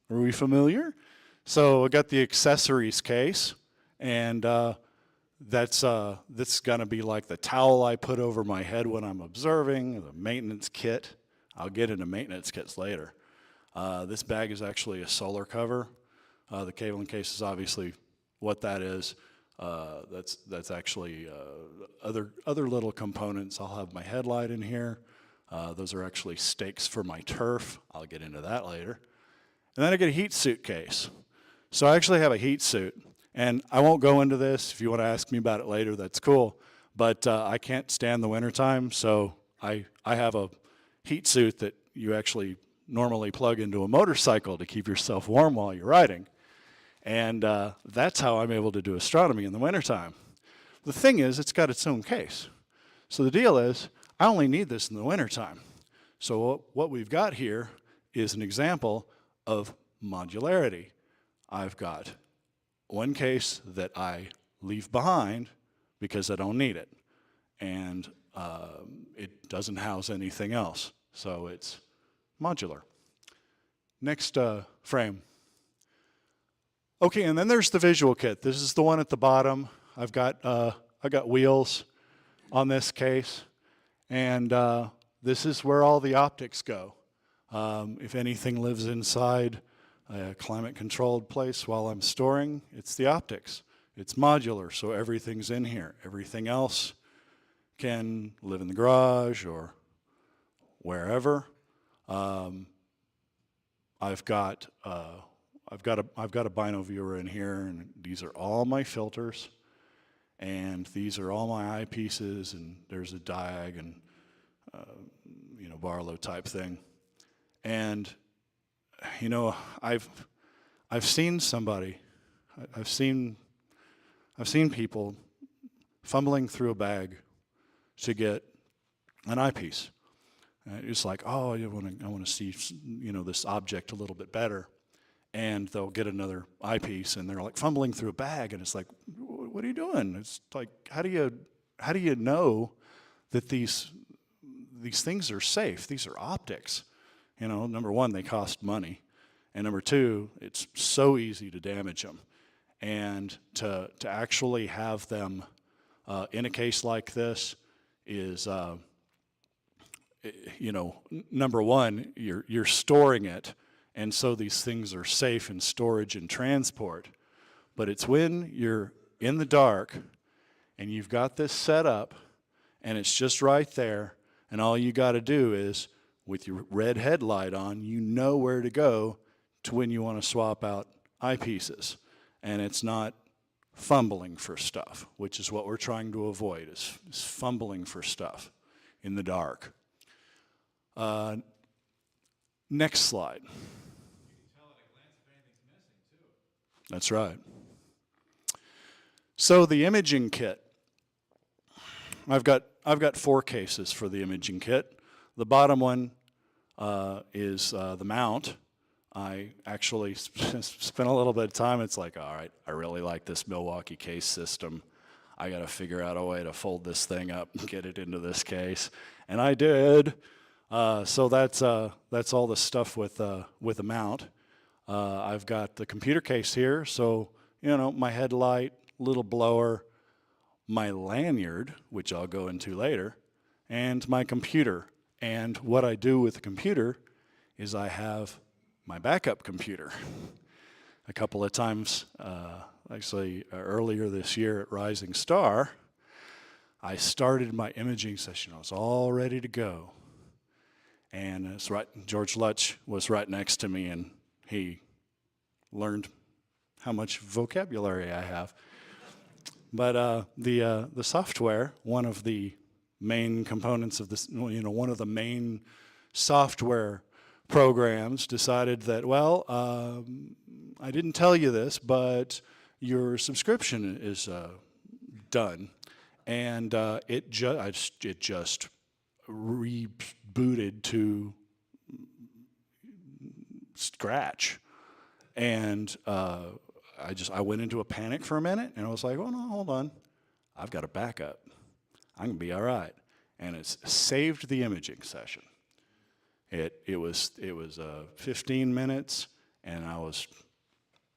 we familiar? So I got the accessories case, and that's gonna be like the towel I put over my head when I'm observing, the maintenance kit. I'll get into maintenance kits later. This bag is actually a solar cover. The cabling case is obviously what that is. That's actually other little components. I'll have my headlight in here. Those are actually stakes for my turf. I'll get into that later. And then I get a heat suit case. So I actually have a heat suit. And I won't go into this. If you want to ask me about it later, that's cool. But I can't stand the wintertime, so I have a heat suit that you actually normally plug into a motorcycle to keep yourself warm while you're riding. And that's how I'm able to do astronomy in the wintertime. The thing is, it's got its own case. So the deal is, I only need this in the wintertime. So what we've got here is an example of modularity. I've got one case that I leave behind because I don't need it. And it doesn't house anything else. So it's modular. Next frame. Okay, and then there's the visual kit. This is the one at the bottom. I got wheels on this case, and this is where all the optics go. If anything lives inside a climate-controlled place while I'm storing, it's the optics. It's modular, so everything's in here. Everything else can live in the garage or wherever. I've got a bino viewer in here, and these are all my filters, and these are all my eyepieces, and there's a diag and Barlow type thing. And I've seen people fumbling through a bag to get an eyepiece. It's like, oh, I want to see this object a little bit better. And they'll get another eyepiece, and they're like fumbling through a bag, and it's like, what are you doing? It's like, how do you know that these things are safe? These are optics. Number one, they cost money, and number two, it's so easy to damage them. And to actually have them in a case like this is, number one, you're storing it. And so these things are safe in storage and transport. But it's when you're in the dark and you've got this set up and it's just right there, and all you got to do is, with your red headlight on, you know where to go to when you want to swap out eyepieces. And it's not fumbling for stuff, which is what we're trying to avoid, is fumbling for stuff in the dark. Next slide. That's right. So the imaging kit. I've got 4 cases for the imaging kit. The bottom one is the mount. I actually spent a little bit of time. It's like, all right, I really like this Milwaukee case system. I got to figure out a way to fold this thing up and get it into this case, and I did. So that's all the stuff with a mount. I've got the computer case here, so my headlight, little blower, my lanyard, which I'll go into later, and my computer. And what I do with the computer is I have my backup computer. A couple of times, actually earlier this year at Rising Star, I started my imaging session. I was all ready to go. And it's right, George Lutch was right next to me, and he learned how much vocabulary I have. But the software, one of the main components of this, one of the main software programs decided that, well, I didn't tell you this, but your subscription is done. And it just rebooted to scratch. And I went into a panic for a minute, and I was like, oh, no, hold on. I've got a backup. I'm going to be all right. And it's saved the imaging session. It was 15 minutes, and I was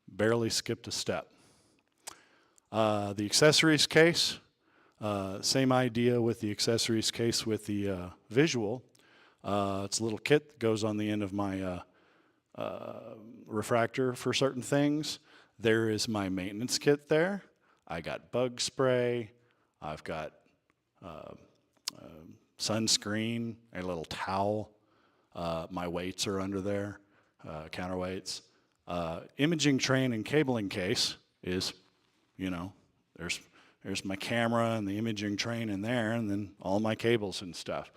barely skipped a step. The accessories case, same idea with the accessories case with the visual. It's a little kit that goes on the end of my refractor for certain things. There is my maintenance kit there. I got bug spray. I've got sunscreen, a little towel. My weights are under there, counterweights. Imaging train and cabling case is, there's my camera and the imaging train in there, and then all my cables and stuff.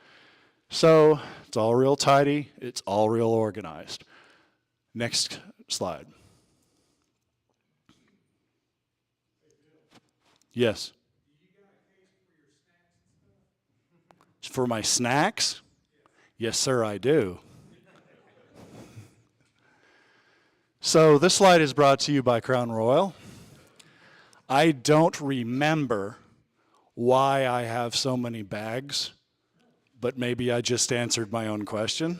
So it's all real tidy. It's all real organized. Next slide. Yes. For my snacks? Yes, sir, I do. So this slide is brought to you by Crown Royal. I don't remember why I have so many bags, but maybe I just answered my own question.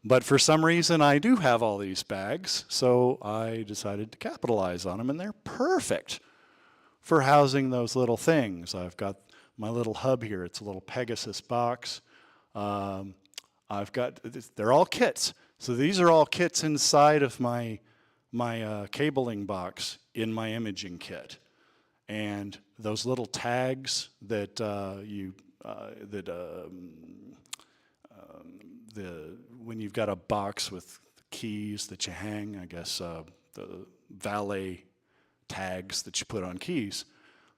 But for some reason, I do have all these bags, so I decided to capitalize on them, and they're perfect for housing those little things. I've got my little hub here. It's a little Pegasus box. They're all kits. So these are all kits inside of my cabling box in my imaging kit. And those little tags that when you've got a box with keys that you hang, I guess the valet tags that you put on keys,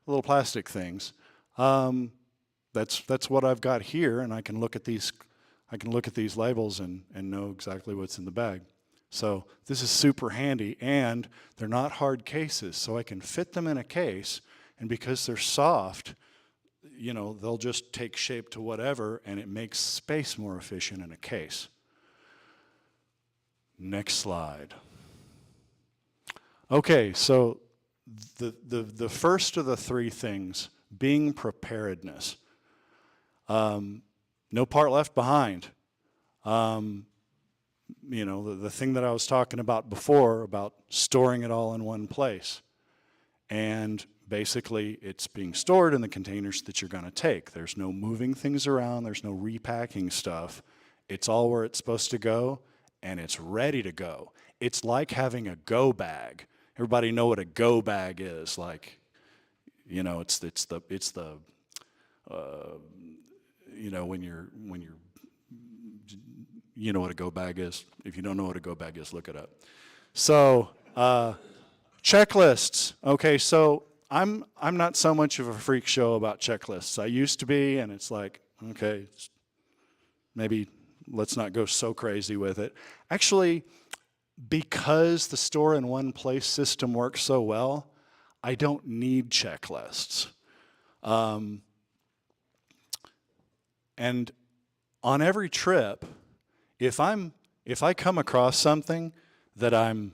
little plastic things. That's what I've got here, and I can look at these labels and know exactly what's in the bag. So this is super handy, and they're not hard cases, so I can fit them in a case, and because they're soft, they'll just take shape to whatever, and it makes space more efficient in a case. Next slide. Okay, so the first of the three things, being preparedness. No part left behind. The thing that I was talking about before, about storing it all in one place. And basically, it's being stored in the containers that you're going to take. There's no moving things around. There's no repacking stuff. It's all where it's supposed to go, and it's ready to go. It's like having a go bag. Everybody know what a go bag is? Like, it's the when you're what a go bag is. If you don't know what a go bag is, look it up. So checklists. Okay, so I'm not so much of a freak show about checklists. I used to be, and it's like, okay, maybe let's not go so crazy with it. Actually, because the store in one place system works so well, I don't need checklists. And on every trip, if I come across something that I'm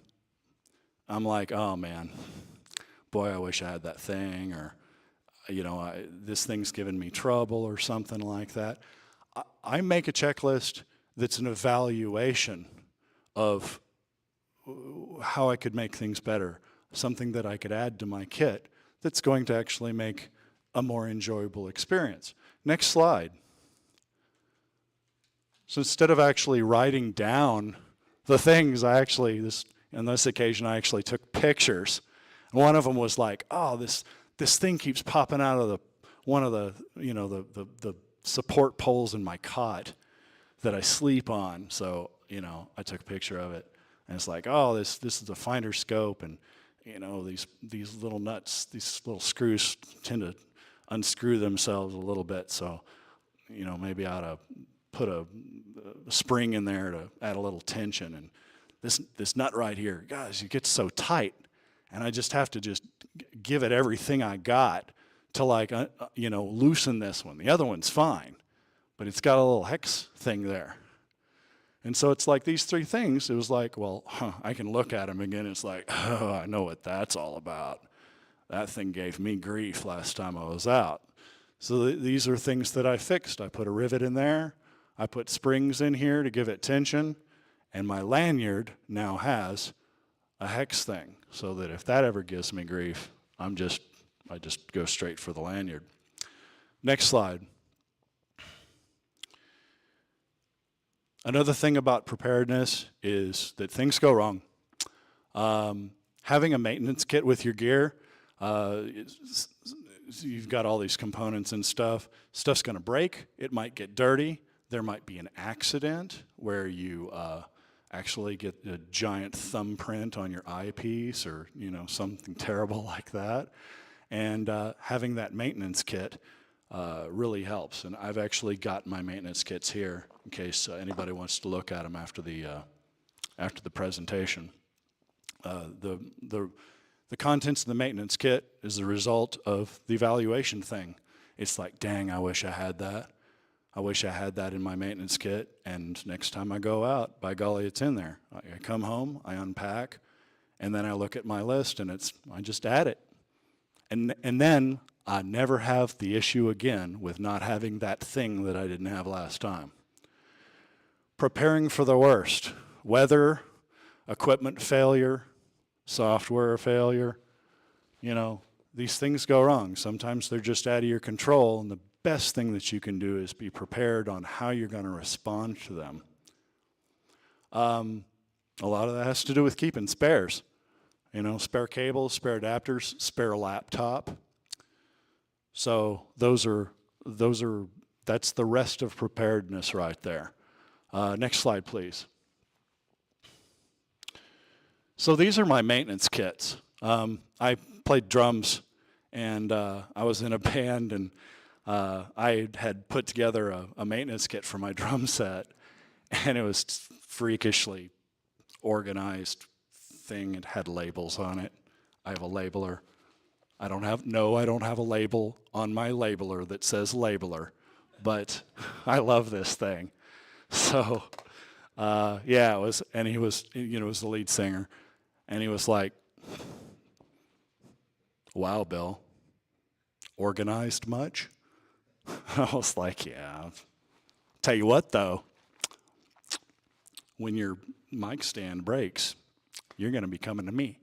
like, oh man, boy, I wish I had that thing, or this thing's giving me trouble, or something like that, I make a checklist that's an evaluation of how I could make things better, something that I could add to my kit that's going to actually make a more enjoyable experience. Next slide. So instead of actually writing down the things, on this occasion, I actually took pictures. And one of them was like, oh, this thing keeps popping out of one of the support poles in my cot that I sleep on. So, I took a picture of it. And it's like, oh, this is a finder scope, and these little nuts, these little screws tend to unscrew themselves a little bit. So, maybe I ought to put a spring in there to add a little tension. And this nut right here, guys, it gets so tight, and I just have to just give it everything I got to loosen this one. The other one's fine, but it's got a little hex thing there. And so it's like these three things, it was like, well, I can look at them again, it's like, oh, I know what that's all about. That thing gave me grief last time I was out. So these are things that I fixed. I put a rivet in there, I put springs in here to give it tension, and my lanyard now has a hex thing, so that if that ever gives me grief, I just go straight for the lanyard. Next slide. Another thing about preparedness is that things go wrong. Having a maintenance kit with your gear, you've got all these components and stuff. Stuff's gonna break, it might get dirty, there might be an accident where you actually get a giant thumbprint on your eyepiece or something terrible like that. And having that maintenance kit really helps. And I've actually got my maintenance kits here in case anybody wants to look at them after the presentation. The contents of the maintenance kit is the result of the evaluation thing. It's like, dang, I wish I had that. I wish I had that in my maintenance kit, and next time I go out, by golly, it's in there. I come home, I unpack, and then I look at my list, and I just add it. And then I never have the issue again with not having that thing that I didn't have last time. Preparing for the worst. Weather, equipment failure, software failure. These things go wrong. Sometimes they're just out of your control, and the best thing that you can do is be prepared on how you're going to respond to them. A lot of that has to do with keeping spares. Spare cables, spare adapters, spare laptop. So that's the rest of preparedness right there. Next slide, please. So these are my maintenance kits. I played drums, and I was in a band, and I had put together a maintenance kit for my drum set, and it was freakishly organized thing. It had labels on it. I have a labeler. I don't have a label on my labeler that says labeler, but I love this thing. So, yeah, it was, and he was, it was the lead singer, and he was like, "Wow, Bill, organized much?" I was like, "Yeah." Tell you what, though, when your mic stand breaks, you're going to be coming to me,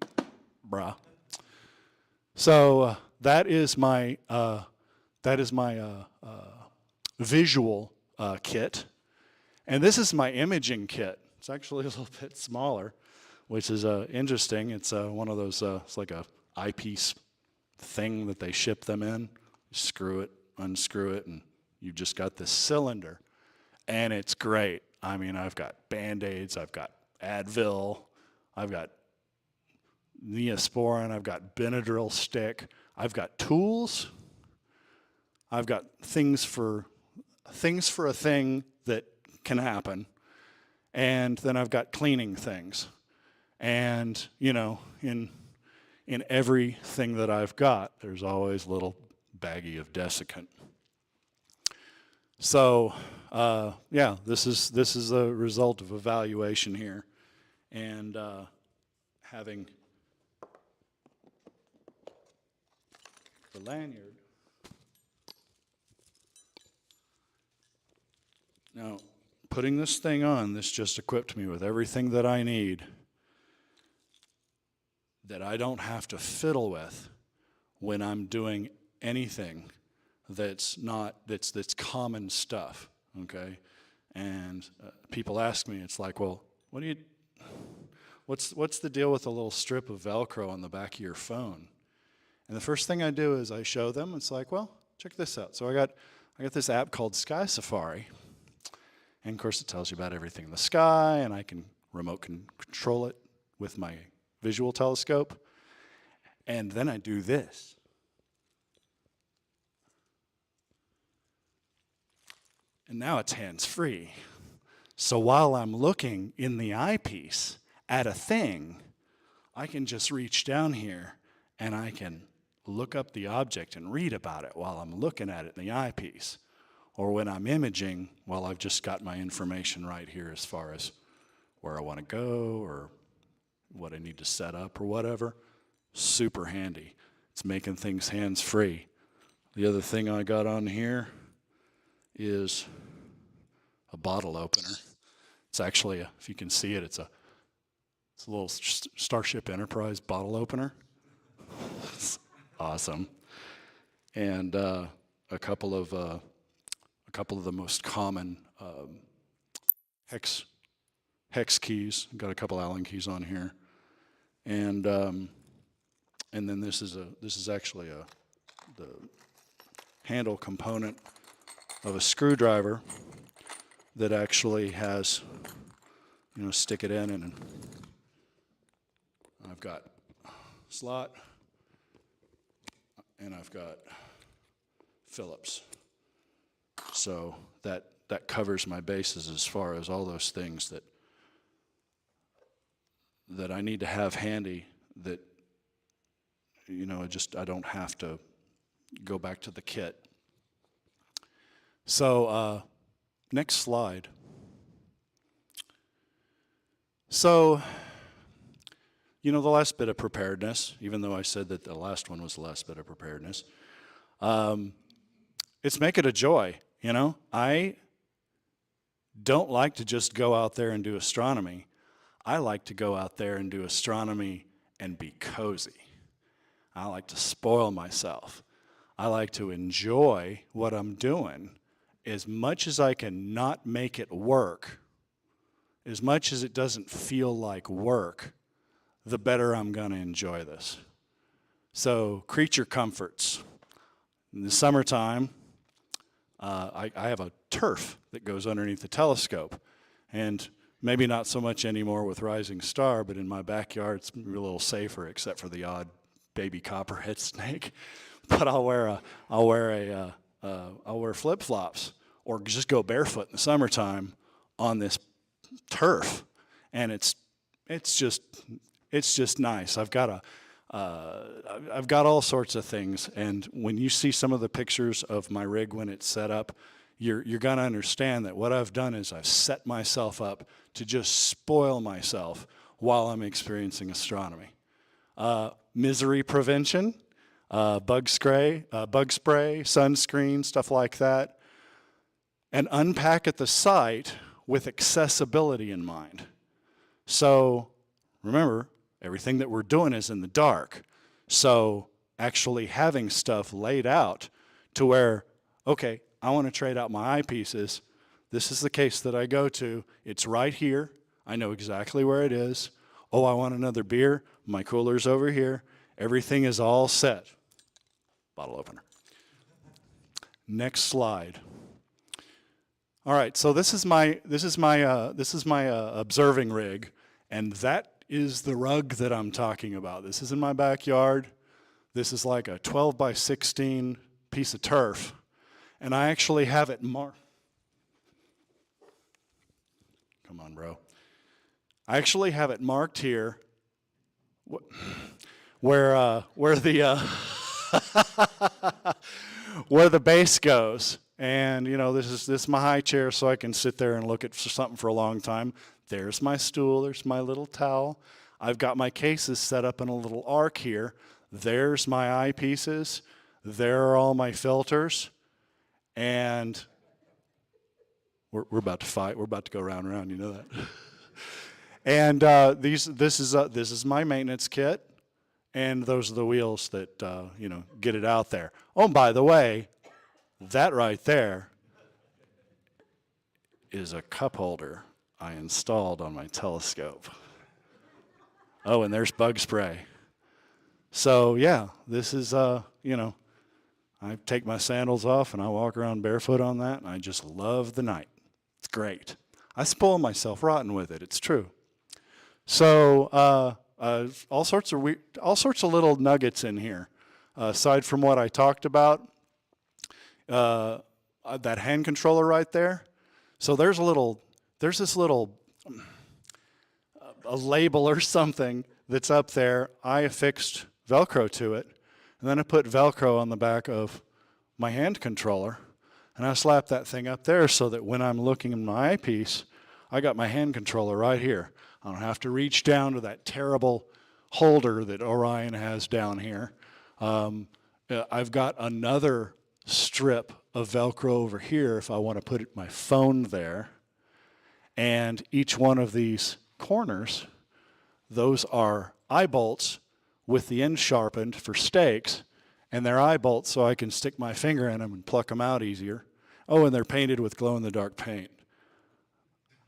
bruh. So that is my visual kit, and this is my imaging kit. It's actually a little bit smaller, which is interesting. It's one of those. It's like a eyepiece thing that they ship them in. You screw it, unscrew it, and you've just got this cylinder, and it's great. I mean, I've got Band-Aids, I've got Advil, I've got Neosporin, I've got Benadryl stick, I've got tools, I've got things for a thing that can happen, and then I've got cleaning things. And, in everything that I've got, there's always a little baggie of desiccant. So, yeah, this is a result of evaluation here, and having the lanyard. Now, putting this thing on, this just equipped me with everything that I need that I don't have to fiddle with when I'm doing anything that's common stuff, okay? And people ask me, it's like, well, what's the deal with a little strip of Velcro on the back of your phone? And the first thing I do is I show them. It's like, well, check this out. So I got this app called Sky Safari, and of course it tells you about everything in the sky, and I can remote control it with my visual telescope. And then I do this. And now it's hands-free. So while I'm looking in the eyepiece at a thing, I can just reach down here and I can look up the object and read about it while I'm looking at it in the eyepiece. or when I'm imaging, well, I've just got my information right here as far as where I want to go or what I need to set up or whatever. Super handy. It's making things hands-free. The other thing I got on here is a bottle opener. It's actually, if you can see it, it's a little Starship Enterprise bottle opener. It's awesome. And a couple of the most common hex keys. Got a couple Allen keys on here, and then this is actually the handle component of a screwdriver that actually has, stick it in, and I've got slot, and I've got Phillips. So that covers my bases as far as all those things that I need to have handy, that I don't have to go back to the kit. So next slide. So the last bit of preparedness, even though I said that the last one was the last bit of preparedness, it's make it a joy. I don't like to just go out there and do astronomy. I like to go out there and do astronomy and be cozy. I like to spoil myself. I like to enjoy what I'm doing as much as I can not make it work. As much as it doesn't feel like work, the better I'm going to enjoy this. So, creature comforts. In the summertime, I have a turf that goes underneath the telescope, and maybe not so much anymore with Rising Star, but in my backyard it's a little safer, except for the odd baby copperhead snake. But I'll wear flip-flops or just go barefoot in the summertime on this turf, and it's just nice. I've got all sorts of things, and when you see some of the pictures of my rig when it's set up, you're going to understand that what I've done is I've set myself up to just spoil myself while I'm experiencing astronomy. Misery prevention, bug spray, sunscreen, stuff like that, and unpack at the site with accessibility in mind. So remember, everything that we're doing is in the dark. So actually having stuff laid out to where, okay, I want to trade out my eyepieces. This is the case that I go to. It's right here. I know exactly where it is. Oh, I want another beer. My cooler's over here. Everything is all set. Bottle opener. Next slide. All right, so this is my observing rig, and that is the rug that I'm talking about. This is in my backyard. This is like a 12 by 16 piece of turf, and I actually have it marked. Come on, bro. I actually have it marked here where the where the base goes. And this is my high chair, so I can sit there and look at something for a long time. There's my stool, there's my little towel. I've got my cases set up in a little arc here. There's my eyepieces. There are all my filters. And we're about to fight. We're about to go round and round, you know that. And this is my maintenance kit, and those are the wheels that get it out there. Oh, and by the way, that right there is a cup holder I installed on my telescope. Oh, and there's bug spray. So yeah, this is I take my sandals off and I walk around barefoot on that, and I just love the night. It's great. I spoil myself rotten with it. It's true. So all sorts of little nuggets in here. Aside from what I talked about, that hand controller right there. So there's this little a label or something that's up there. I affixed Velcro to it, and then I put Velcro on the back of my hand controller. And I slap that thing up there so that when I'm looking at my eyepiece, I got my hand controller right here. I don't have to reach down to that terrible holder that Orion has down here. I've got another strip of Velcro over here if I want to put my phone there. And each one of these corners, those are eye bolts with the end sharpened for stakes, and they're eye bolts so I can stick my finger in them and pluck them out easier. Oh, and they're painted with glow-in-the-dark paint.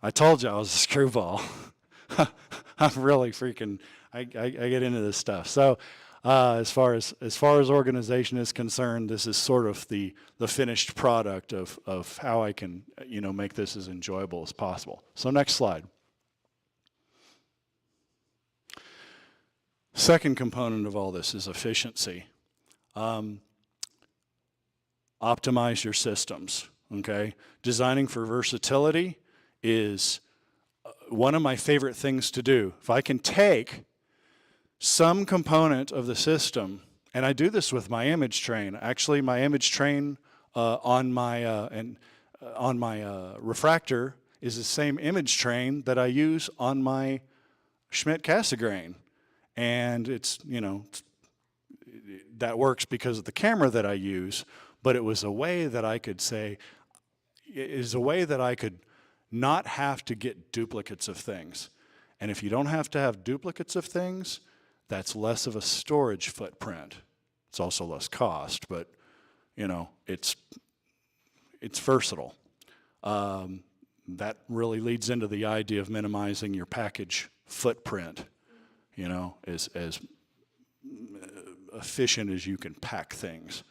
I told you I was a screwball. I'm really freaking, I get into this stuff. So as far as organization is concerned, this is sort of the finished product of how I can, make this as enjoyable as possible. So next slide. Second component of all this is efficiency. Optimize your systems, okay? Designing for versatility is one of my favorite things to do. If I can take some component of the system, and I do this with my image train. Actually, my image train on my refractor is the same image train that I use on my Schmidt-Cassegrain. And it's, that works because of the camera that I use, but it was a way that I could say, it is a way that I could not have to get duplicates of things. And if you don't have to have duplicates of things, that's less of a storage footprint. It's also less cost, but it's versatile. That really leads into the idea of minimizing your package footprint, as efficient as you can pack things.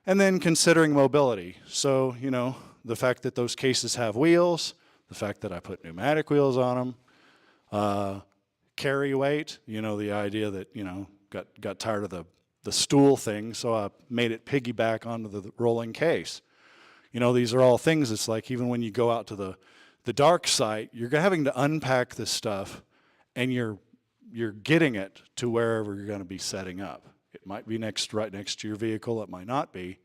And then considering mobility. So, the fact that those cases have wheels, the fact that I put pneumatic wheels on them, carry weight, the idea that, got tired of the stool thing, so I made it piggyback onto the rolling case. These are all things, it's like even when you go out to the dark site, you're having to unpack this stuff, and you're getting it to wherever you're going to be setting up. It might be right next to your vehicle, it might not be,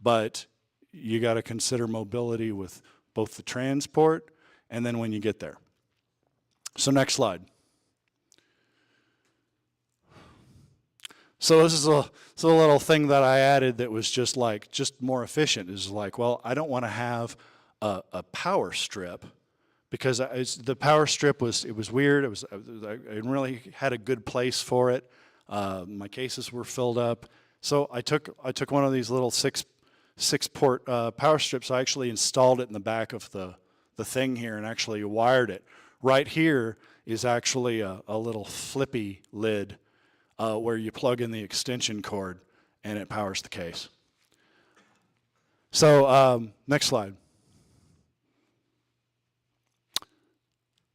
but you got to consider mobility with both the transport and then when you get there. So next slide. So this is a little thing that I added that was just more efficient. Is like, well, I don't want to have a power strip because the power strip was weird. I really had a good place for it. My cases were filled up, so I took one of these little six port power strips. I actually installed it in the back of the thing here and actually wired it. Right here is actually a little flippy lid where you plug in the extension cord and it powers the case. So next slide.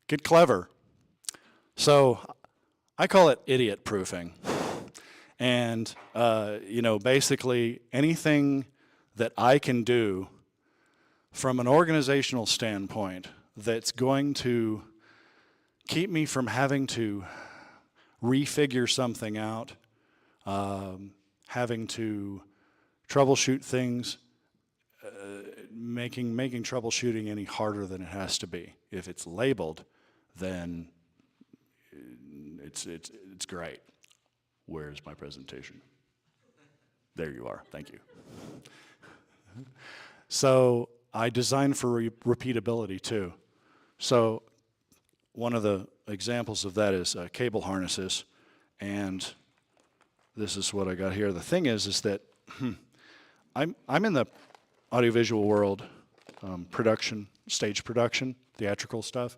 Get clever. So I call it idiot proofing. And, basically anything that I can do from an organizational standpoint that's going to keep me from having to refigure something out, having to troubleshoot things, making troubleshooting any harder than it has to be. If it's labeled, then it's great. Where's my presentation? There you are. Thank you. So I designed for repeatability too. So one of the examples of that is cable harnesses, and this is what I got here. The thing is that I'm in the audiovisual world, production, stage production, theatrical stuff,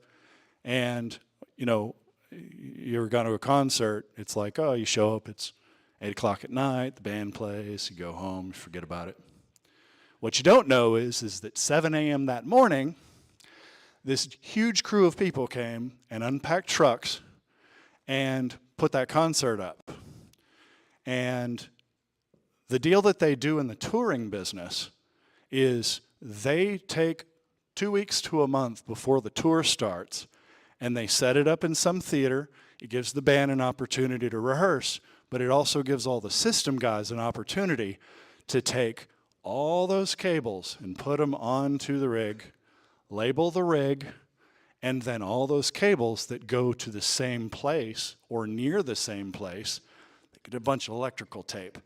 and you're going to a concert, it's like, oh, you show up, it's 8 o'clock at night, the band plays, you go home, you forget about it. What you don't know is that 7 a.m. that morning, this huge crew of people came and unpacked trucks and put that concert up. And the deal that they do in the touring business is they take 2 weeks to a month before the tour starts, and they set it up in some theater. It gives the band an opportunity to rehearse, but it also gives all the system guys an opportunity to take all those cables and put them onto the rig, label the rig, and then all those cables that go to the same place or near the same place, they get a bunch of electrical tape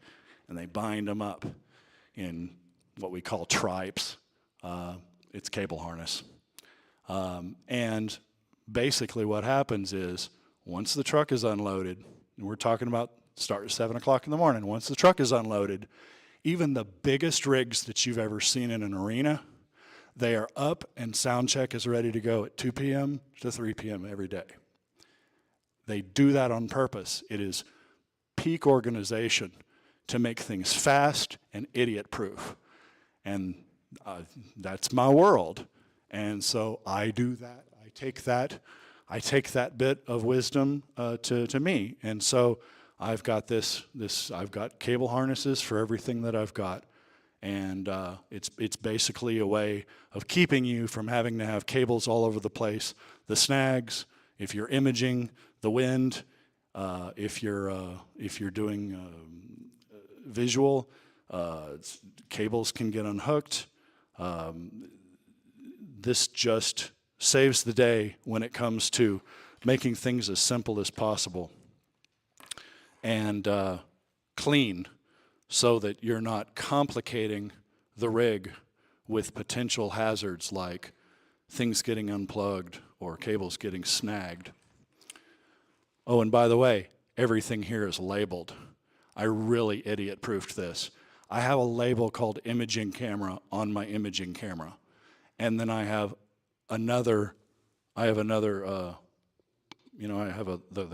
and they bind them up in what we call tripes. It's cable harness. And basically what happens is once the truck is unloaded, and we're talking about start at 7 o'clock in the morning, once the truck is unloaded, even the biggest rigs that you've ever seen in an arena, they are up and sound check is ready to go at 2 p.m. to 3 p.m. every day. They do that on purpose. It is peak organization to make things fast and idiot-proof. And that's my world. And so I do that. I take that bit of wisdom to me. And so I've got I've got cable harnesses for everything that I've got. And it's basically a way of keeping you from having to have cables all over the place. The snags, if you're imaging, the wind, if you're doing visual, cables can get unhooked. This just saves the day when it comes to making things as simple as possible and clean, so that you're not complicating the rig with potential hazards like things getting unplugged or cables getting snagged. Oh, and by the way, everything here is labeled. I really idiot-proofed this. I have a label called imaging camera on my imaging camera. And then I have the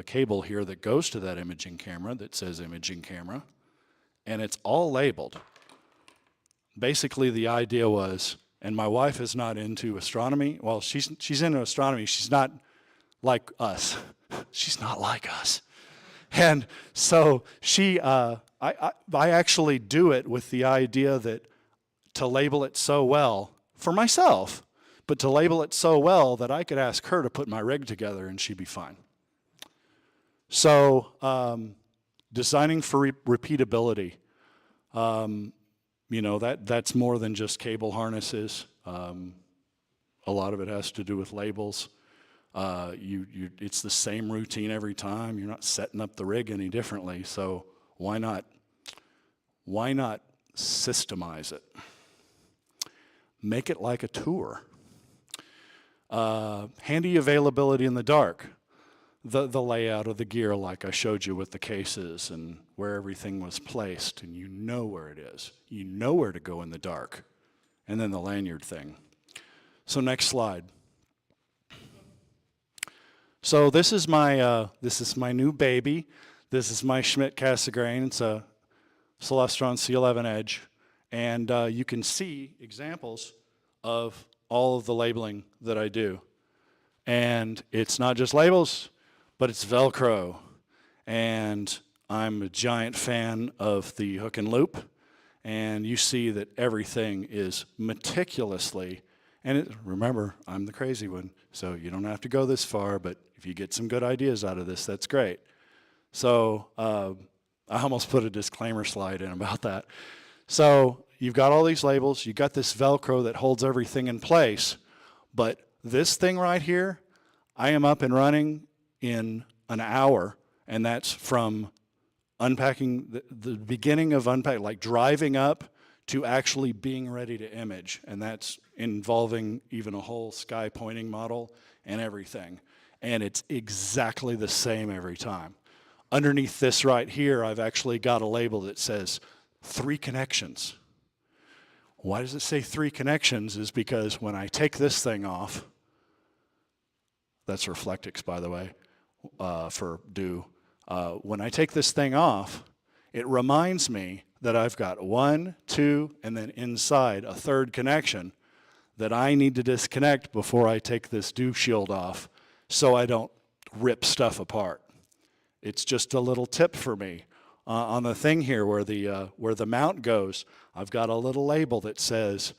cable here that goes to that imaging camera that says imaging camera. And it's all labeled. Basically, the idea was, and my wife is not into astronomy. Well, she's into astronomy. She's not like us. She's not like us. And so I actually do it with the idea that to label it so well for myself, but to label it so well that I could ask her to put my rig together and she'd be fine. So designing for repeatability, that's more than just cable harnesses. A lot of it has to do with labels. It's the same routine every time. You're not setting up the rig any differently. So why not systemize it? Make it like a tour. Handy availability in the dark. The layout of the gear like I showed you with the cases and where everything was placed, and you know where it is. You know where to go in the dark. And then the lanyard thing. So next slide. So this is my new baby. This is my Schmidt Cassegrain. It's a Celestron C11 Edge. And you can see examples of all of the labeling that I do. And it's not just labels, but it's Velcro. And I'm a giant fan of the hook and loop. And you see that everything is meticulously, and remember, I'm the crazy one, so you don't have to go this far, but if you get some good ideas out of this, that's great. So I almost put a disclaimer slide in about that. So you've got all these labels, you've got this Velcro that holds everything in place, but this thing right here, I am up and running in an hour, and that's from unpacking, the beginning of unpacking, like driving up to actually being ready to image. And that's involving even a whole sky pointing model and everything. And it's exactly the same every time. Underneath this right here, I've actually got a label that says 3 connections. Why does it say 3 connections? Is because when I take this thing off, that's Reflectix, by the way, for do. When I take this thing off, it reminds me that I've got 1, 2, and then inside a 3rd connection that I need to disconnect before I take this dew shield off so I don't rip stuff apart. It's just a little tip for me. On the thing here where the mount goes, I've got a little label that says,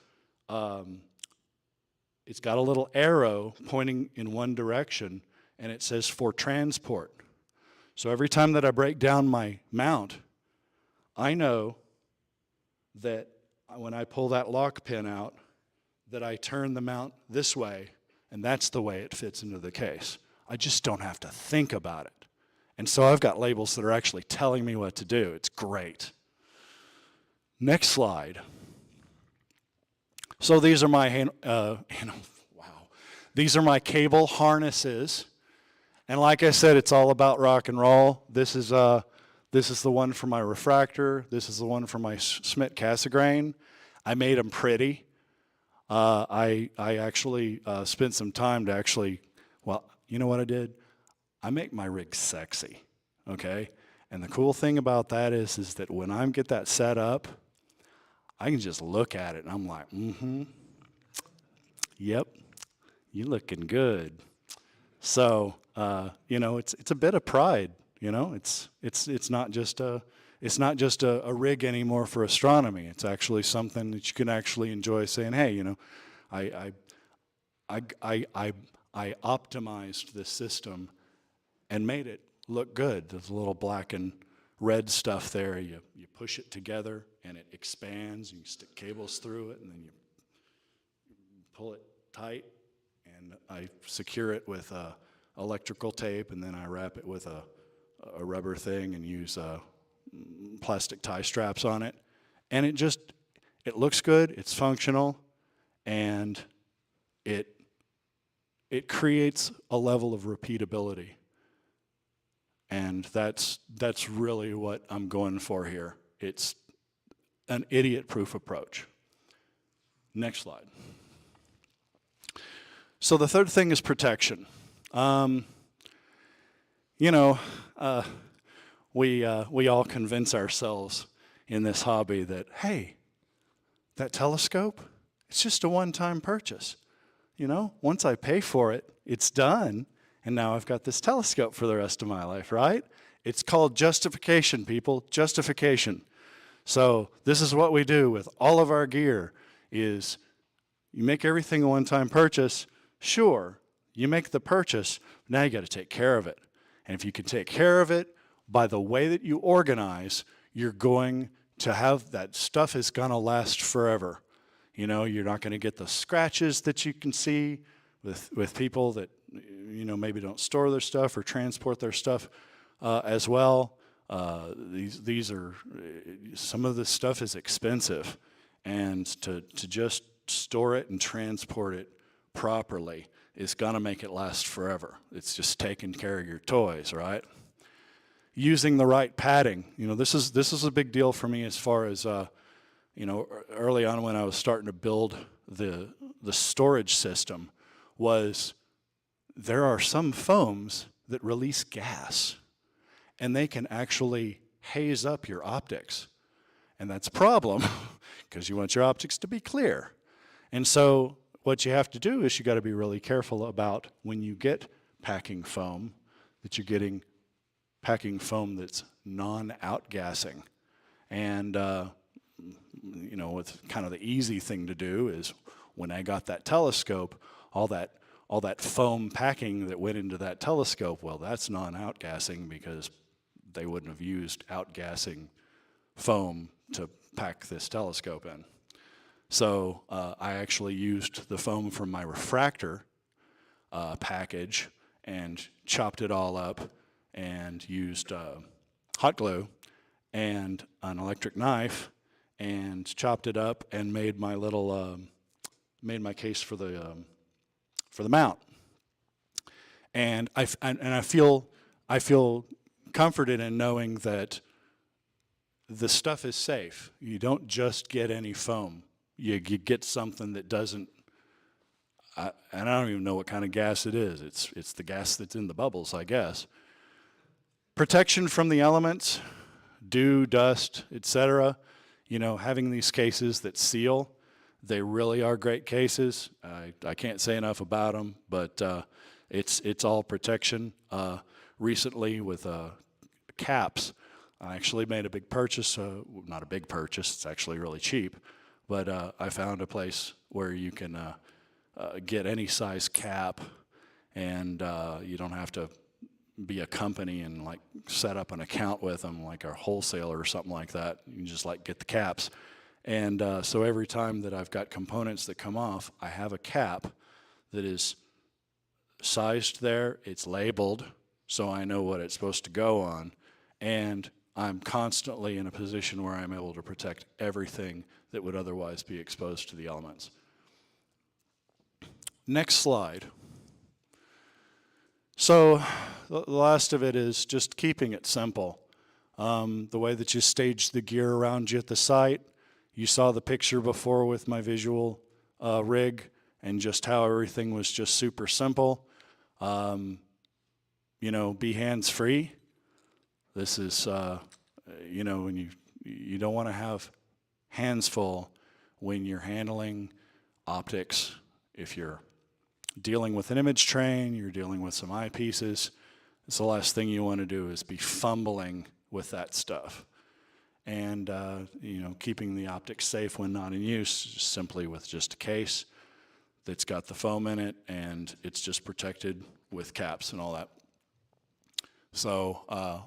it's got a little arrow pointing in one direction, and it says for transport. So every time that I break down my mount, I know that when I pull that lock pin out, that I turn the mount this way, and that's the way it fits into the case. I just don't have to think about it. And so I've got labels that are actually telling me what to do. It's great. Next slide. So these are my these are my cable harnesses, and like I said, it's all about rock and roll. This is the one for my refractor. This is the one for my Schmidt Cassegrain. I made them pretty. I actually spent some time to actually, well, you know what I did? I make my rig sexy, okay? And the cool thing about that is that when I get that set up, I can just look at it and I'm like, yep, you looking good. So, you know, it's a bit of pride, you know? It's not just a rig anymore for astronomy. It's actually something that you can actually enjoy saying, hey, you know, I optimized this system and made it look good. There's a little black and red stuff there. You push it together and it expands, and you stick cables through it, and then you pull it tight, and I secure it with electrical tape, and then I wrap it with a rubber thing and use plastic tie straps on it. And it looks good, it's functional, and it creates a level of repeatability. And that's really what I'm going for here. It's an idiot-proof approach. Next slide. So the third thing is protection. You know, we all convince ourselves in this hobby that, hey, that telescope, it's just a one-time purchase. You know, once I pay for it, it's done. And now I've got this telescope for the rest of my life, right? It's called justification, people, justification. So this is what we do with all of our gear is you make everything a one-time purchase. Sure, you make the purchase, now you got to take care of it. And if you can take care of it by the way that you organize, you're going to have that stuff is going to last forever. You know, you're not going to get the scratches that you can see with people that, you know, maybe don't store their stuff or transport their stuff as well. These are, some of this stuff is expensive, and to just store it and transport it properly is gonna make it last forever. It's just taking care of your toys, right? Using the right padding, you know, this is a big deal for me as far as, you know, early on when I was starting to build the storage system was there are some foams that release gas, and they can actually haze up your optics. And that's a problem because you want your optics to be clear. And so what you have to do is you got to be really careful about when you get packing foam, that you're getting packing foam that's non-outgassing. And, you know, what's kind of the easy thing to do is when I got that telescope, all that foam packing that went into that telescope, well, that's non-outgassing because they wouldn't have used outgassing foam to pack this telescope in. So I actually used the foam from my refractor package and chopped it all up and used hot glue and an electric knife and chopped it up and made my little made my case for the mount. And I feel comforted in knowing that the stuff is safe. You don't just get any foam. You get something that doesn't, and I don't even know what kind of gas it is. It's the gas that's in the bubbles, I guess. Protection from the elements, dew, dust, etc. You know, having these cases that seal, they really are great cases. I can't say enough about them, but it's all protection. Recently with caps, I actually made a big purchase, not a big purchase, it's actually really cheap, but I found a place where you can get any size cap, and you don't have to be a company and like set up an account with them like a wholesaler or something like that. You can just like get the caps And so every time that I've got components that come off, I have a cap that is sized there, it's labeled, so I know what it's supposed to go on, and I'm constantly in a position where I'm able to protect everything that would otherwise be exposed to the elements. Next slide. So the last of it is just keeping it simple. The way that you stage the gear around you at the site, you saw the picture before with my visual rig and just how everything was just super simple. You know, be hands-free. This is, you know, when you don't want to have hands full when you're handling optics. If you're dealing with an image train, you're dealing with some eyepieces, it's the last thing you want to do is be fumbling with that stuff. And, you know, keeping the optics safe when not in use, just simply with just a case that's got the foam in it, and it's just protected with caps and all that. So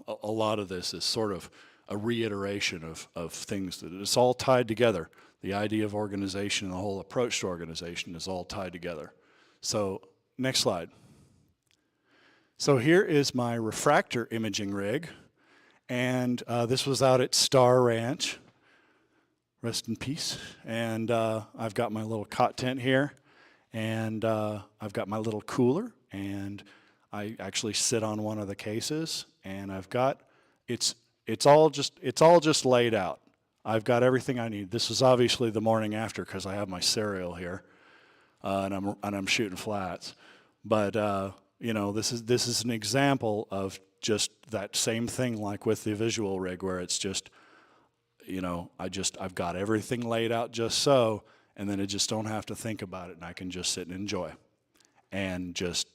a lot of this is sort of a reiteration of things that it's all tied together. The idea of organization and the whole approach to organization is all tied together. So next slide. So here is my refractor imaging rig, and this was out at Star Ranch. Rest in peace. And I've got my little cot tent here, and I've got my little cooler, and I actually sit on one of the cases, and I've got it's all just laid out. I've got everything I need. This is obviously the morning after because I have my cereal here, and I'm shooting flats. But you know, this is an example of just that same thing like with the visual rig, where it's just, you know, I've got everything laid out just so, and then I just don't have to think about it, and I can just sit and enjoy, and just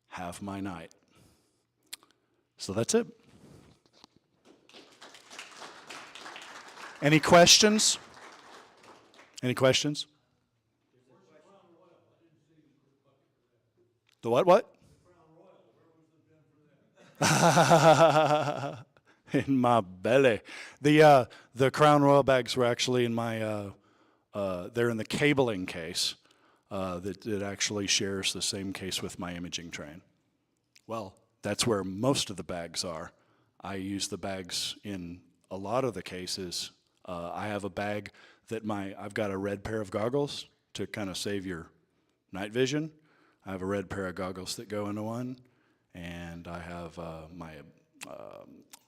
have my night. So that's it. Any questions? Any questions? The what? In my belly. The Crown Royal bags were actually in my, they're in the cabling case that actually shares the same case with my imaging train. Well, that's where most of the bags are. I use the bags in a lot of the cases. I have a bag that I've got a red pair of goggles to kind of save your night vision. I have a red pair of goggles that go into one, and I have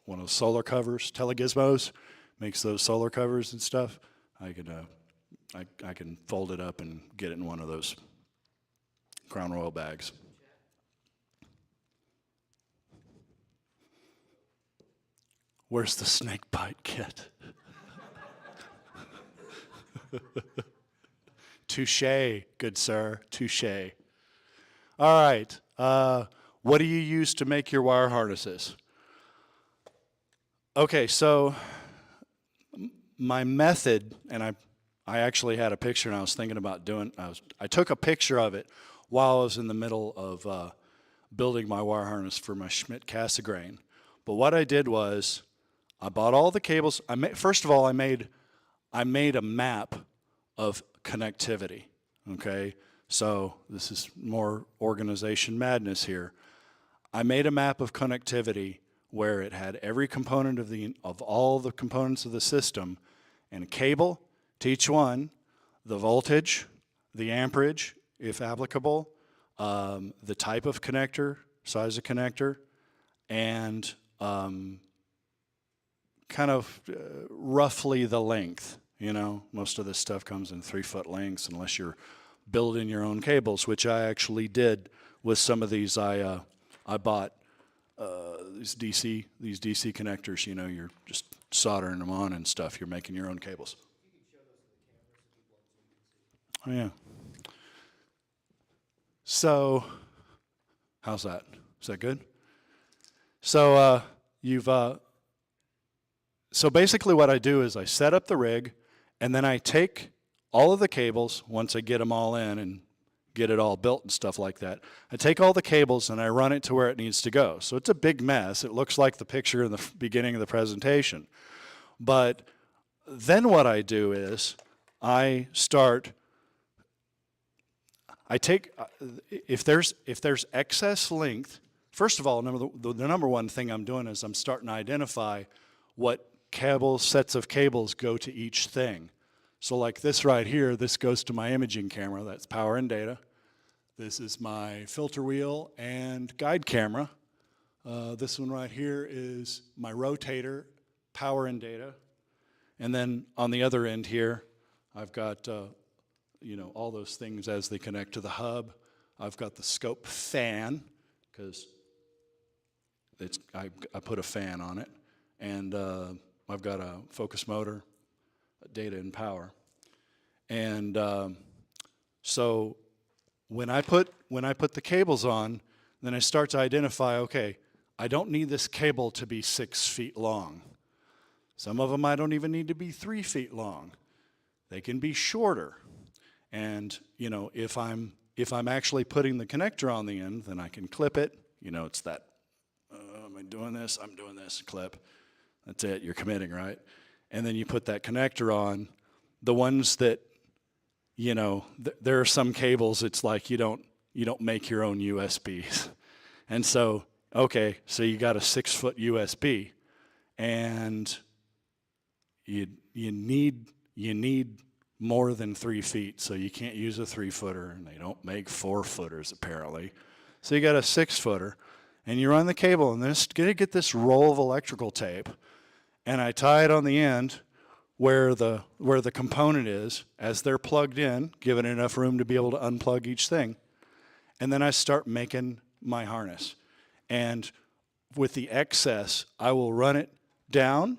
one of the solar covers. Telegizmos makes those solar covers and stuff. I can fold it up and get it in one of those Crown Royal bags. Where's the snake bite kit? Touché, good sir, touché. All right, what do you use to make your wire harnesses? Okay, so my method, and I actually had a picture, and I was thinking about doing. I took a picture of it while I was in the middle of building my wire harness for my Schmidt Cassegrain. But what I did was, I bought all the cables. First of all, I made a map of connectivity. Okay, so this is more organization madness here. I made a map of connectivity where it had every component of all the components of the system, and a cable to each one, the voltage, the amperage, if applicable, the type of connector, size of connector, and kind of roughly the length. You know, most of this stuff comes in 3-foot lengths unless you're building your own cables, which I actually did with some of these. I bought these DC connectors. You know, you're just soldering them on and stuff. You're making your own cables. Oh yeah. So, how's that? Is that good? So so basically what I do is I set up the rig, and then I take all of the cables, once I get them all in and get it all built and stuff like that, I take all the cables and I run it to where it needs to go. So it's a big mess. It looks like the picture in the beginning of the presentation. But then what I do is I take, if there's excess length, first of all, the number one thing I'm doing is I'm starting to identify what sets of cables go to each thing. So like this right here, this goes to my imaging camera, that's power and data. This is my filter wheel and guide camera. This one right here is my rotator, power and data. And then on the other end here, I've got all those things as they connect to the hub. I've got the scope fan, because I put a fan on it. And I've got a focus motor, data and power. And so when I put the cables on, then I start to identify, okay, I don't need this cable to be 6 feet long. Some of them I don't even need to be 3 feet long. They can be shorter. And if I'm actually putting the connector on the end, then I can clip it. It's that, am I doing this? I'm doing this, clip. That's it, you're committing, right? And then you put that connector on. The ones that, there are some cables, it's like you don't make your own USBs. And so, okay, so you got a 6-foot USB, and you need more than 3 feet, so you can't use a 3-footer, and they don't make 4-footers apparently. So you got a 6-footer, and you run the cable, and then it's gonna get this roll of electrical tape, and I tie it on the end where the component is as they're plugged in, given enough room to be able to unplug each thing. And then I start making my harness. And with the excess, I will run it down.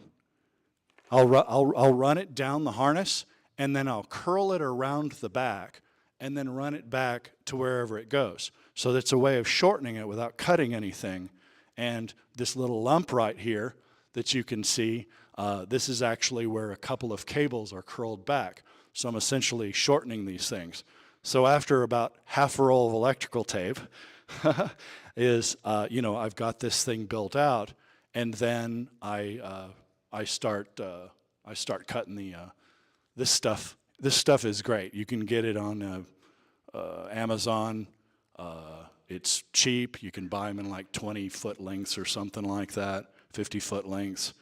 I'll run it down the harness, and then I'll curl it around the back and then run it back to wherever it goes. So that's a way of shortening it without cutting anything. And this little lump right here that you can see, this is actually where a couple of cables are curled back. So I'm essentially shortening these things. So after about half a roll of electrical tape I've got this thing built out, and then I start cutting this stuff. This stuff is great. You can get it on Amazon. It's cheap. You can buy them in like 20-foot lengths or something like that, 50-foot lengths,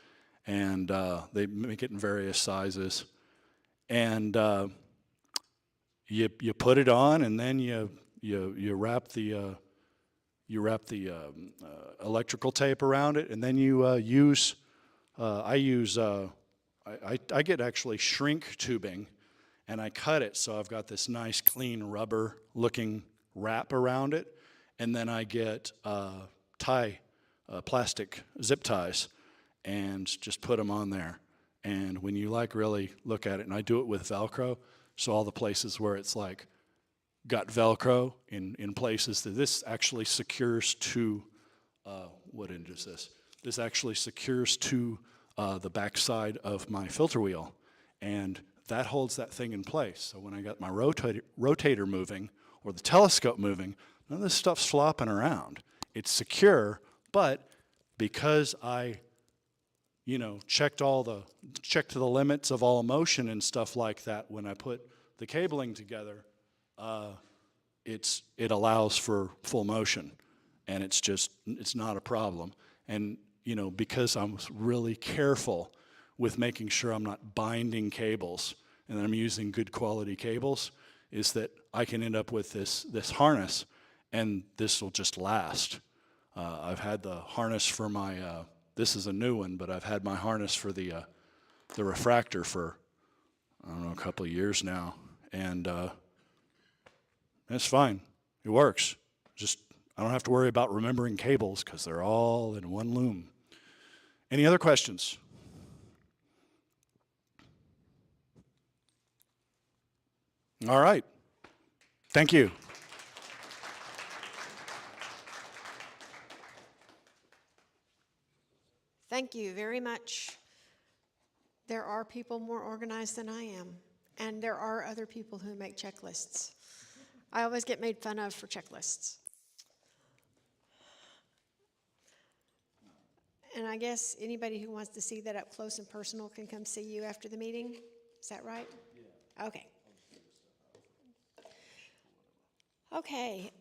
and they make it in various sizes. And you put it on, and then you wrap the electrical tape around it, and then you I get actually shrink tubing, and I cut it so I've got this nice clean rubber looking wrap around it, and then I get plastic zip ties and just put them on there. And when you really look at it, and I do it with Velcro, so all the places where it's like got Velcro in places that this actually secures to, what end is this? This actually secures to the backside of my filter wheel, and that holds that thing in place. So when I got my rotator moving or the telescope moving, none of this stuff's flopping around. It's secure, but because I checked to the limits of all motion and stuff like that when I put the cabling together, it allows for full motion, and it's not a problem. And because I'm really careful with making sure I'm not binding cables and that I'm using good quality cables, is that I can end up with this harness, and this will just last. I've had the harness for my this is a new one, but I've had my harness for the refractor for, I don't know, a couple of years now, and it's fine. It works. Just, I don't have to worry about remembering cables because they're all in one loom. Any other questions? All right. Thank you. Thank you very much. There are people more organized than I am, and there are other people who make checklists. I always get made fun of for checklists. and I guess anybody who wants to see that up close and personal can come see you after the meeting? Is that right? Yeah. Okay. Okay,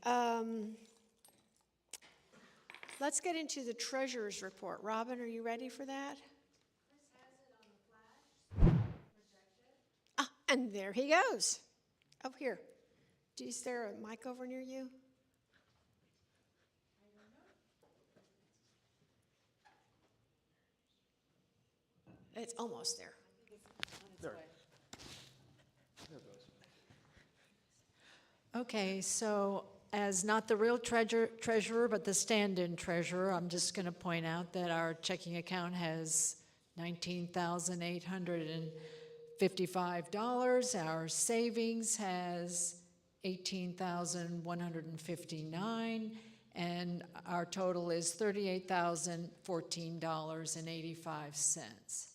let's get into the treasurer's report. Robin, are you ready for that? Chris has it on the flash. Project it. Ah, and there he goes. Oh, here. Is there a mic over near you? It's almost there. Okay, so as not the real treasurer, but the stand-in treasurer, I'm just going to point out that our checking account has $19,855. Our savings has $18,159, and our total is $38,014.85.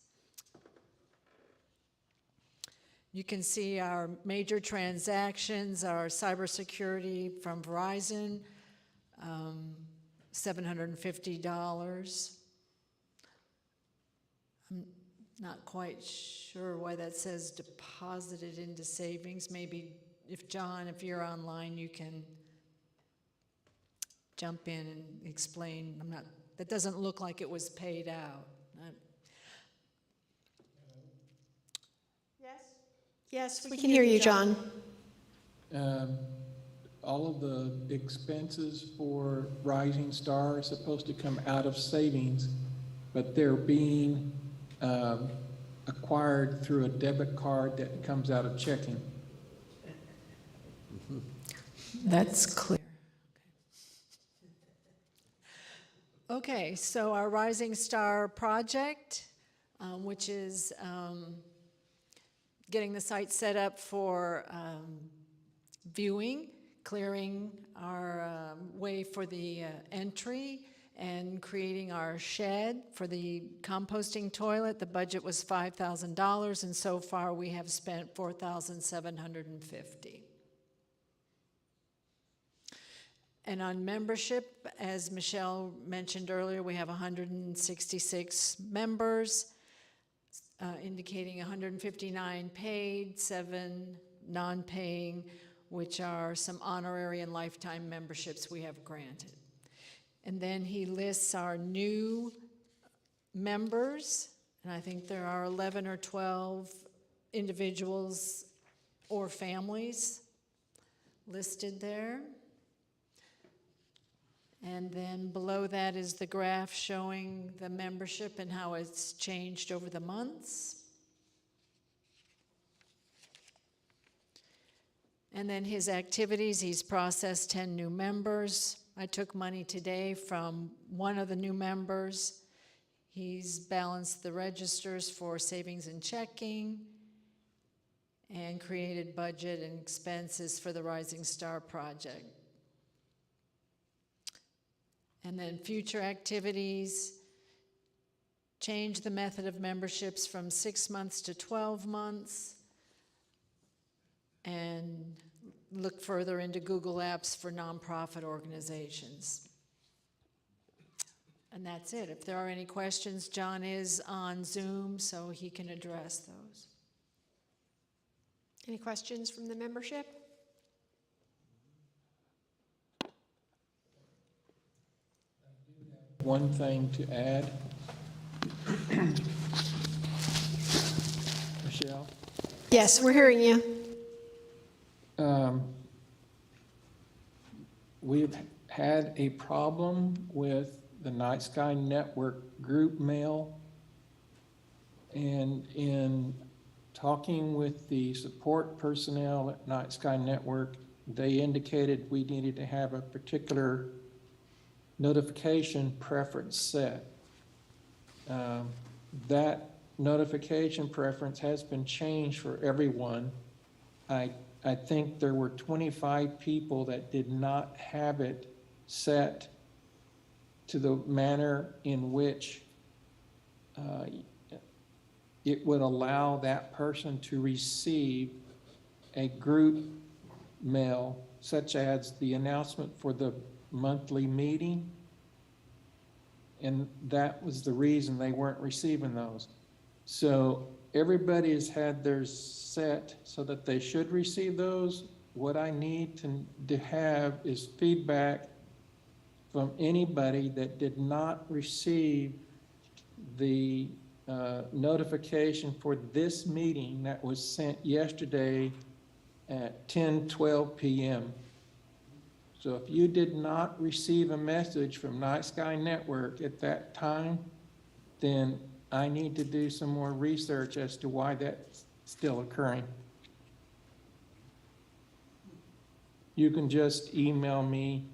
You can see our major transactions, our cybersecurity from Verizon, $750. I'm not quite sure why that says deposited into savings. Maybe if John, if you're online, you can jump in and explain. That doesn't look like it was paid out. Yes? Yes, we can hear you, John. All of the expenses for Rising Star are supposed to come out of savings, but they're being acquired through a debit card that comes out of checking. That's clear. Okay, so our Rising Star project, which is getting the site set up for viewing, clearing our way for the entry, and creating our shed for the composting toilet. The budget was $5,000, and so far we have spent $4,750. And on membership, as Michelle mentioned earlier, we have 166 members, indicating 159 paid, 7 non-paying, which are some honorary and lifetime memberships we have granted. And then he lists our new members, and I think there are 11 or 12 individuals or families listed there. And then below that is the graph showing the membership and how it's changed over the months. And then his activities, he's processed 10 new members. I took money today from one of the new members. He's balanced the registers for savings and checking and created budget and expenses for the Rising Star project. And then future activities, change the method of memberships from 6 months to 12 months, and look further into Google Apps for nonprofit organizations. And that's it. If there are any questions, John is on Zoom, so he can address those. Any questions from the membership? One thing to add. Michelle? Yes, we're hearing you. We've had a problem with the Night Sky Network group mail. And in talking with the support personnel at Night Sky Network, they indicated we needed to have a particular notification preference set. That notification preference has been changed for everyone. I think there were 25 people that did not have it set to the manner in which it would allow that person to receive a group mail, such as the announcement for the monthly meeting and that was the reason they weren't receiving those. So everybody has had theirs set so that they should receive those. What I need to have is feedback from anybody that did not receive the notification for this meeting that was sent yesterday at 10:12 p.m. So if you did not receive a message from Night Sky Network at that time, then I need to do some more research as to why that's still occurring. You can just email me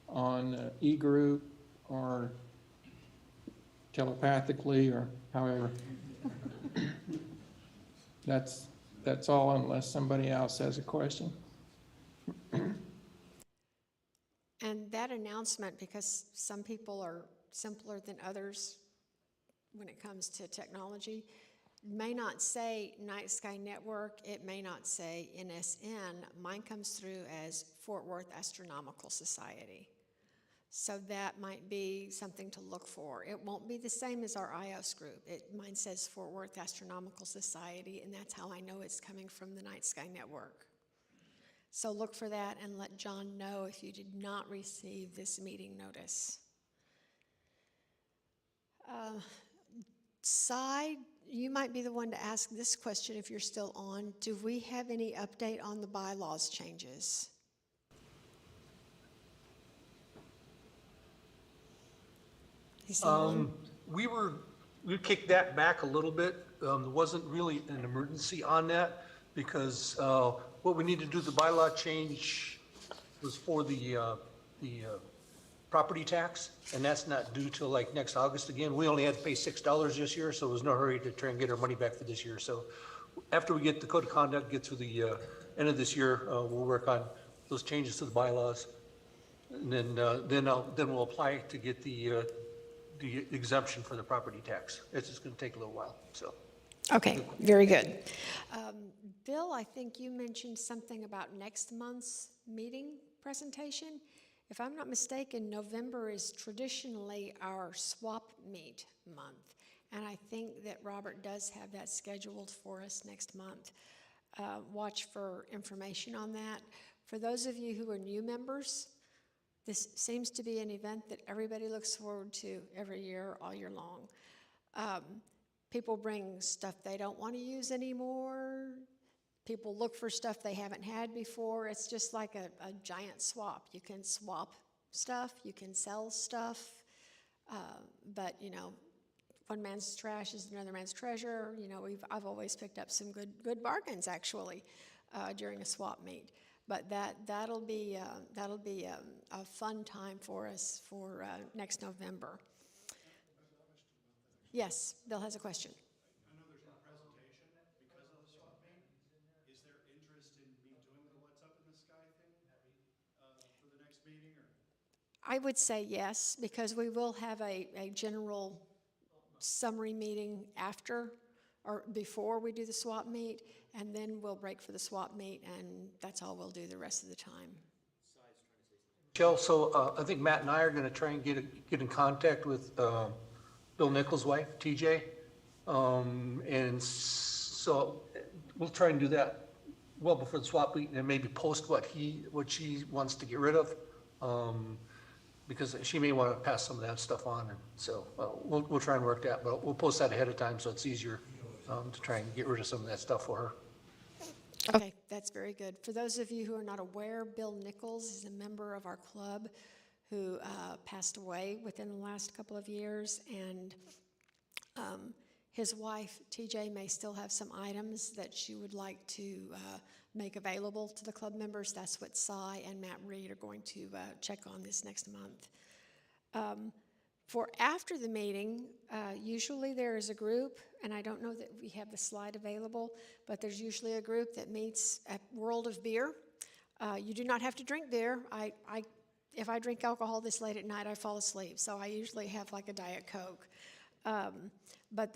on e-group or telepathically or however. That's all unless somebody else has a question. And that announcement, because some people are simpler than others when it comes to technology, may not say Night Sky Network, it may not say NSN. Mine comes through as Fort Worth Astronomical Society. So that might be something to look for. It won't be the same as our iOS group. Mine says Fort Worth Astronomical Society, and that's how I know it's coming from the Night Sky Network. So look for that and let John know if you did not receive this meeting notice. Cy, you might be the one to ask this question if you're still on. Do we have any update on the bylaws changes? We kicked that back a little bit. There wasn't really an emergency on that because what we need to do, the bylaw change was for the property tax, and that's not due till like next August again. We only had to pay $6 this year, so there was no hurry to try and get our money back for this year. So after we get the code of conduct, get through the end of this year, we'll work on those changes to the bylaws, and then we'll apply to get the exemption for the property tax. It's just going to take a little while. So. Okay, very good. Bill, I think you mentioned something about next month's meeting presentation. If I'm not mistaken, November is traditionally our swap meet month, and I think that Robert does have that scheduled for us next month. Watch for information on that. For those of you who are new members, this seems to be an event that everybody looks forward to every year, all year long. People bring stuff they don't want to use anymore. People look for stuff they haven't had before. It's just like a giant swap. You can swap stuff, you can sell stuff, but you know, one man's trash is another man's treasure. You know, I've always picked up some good bargains actually during a swap meet. But that'll be a fun time for us for next November. Yes, Bill has a question. I know there's no presentation because of the swap meet. Is there interest in me doing the What's Up in the Sky thing for the next meeting? Or? I would say yes, because we will have a general summary meeting after or before we do the swap meet, and then we'll break for the swap meet, and that's all we'll do the rest of the time. Michelle, so I think Matt and I are going to try and get in contact with Bill Nichols' wife, TJ, and so we'll try and do that well before the swap meet, and maybe post what she wants to get rid of, because she may want to pass some of that stuff on, and so we'll try and work that, but we'll post that ahead of time so it's easier to try and get rid of some of that stuff for her. Okay, that's very good. For those of you who are not aware, Bill Nichols is a member of our club who passed away within the last couple of years, and his wife, TJ, may still have some items that she would like to make available to the club members. That's what Cy and Matt Reed are going to check on this next month. For after the meeting, usually there is a group, and I don't know that we have the slide available, but there's usually a group that meets at World of Beer. You do not have to drink beer. If I drink alcohol this late at night, I fall asleep, so I usually have like a Diet Coke. But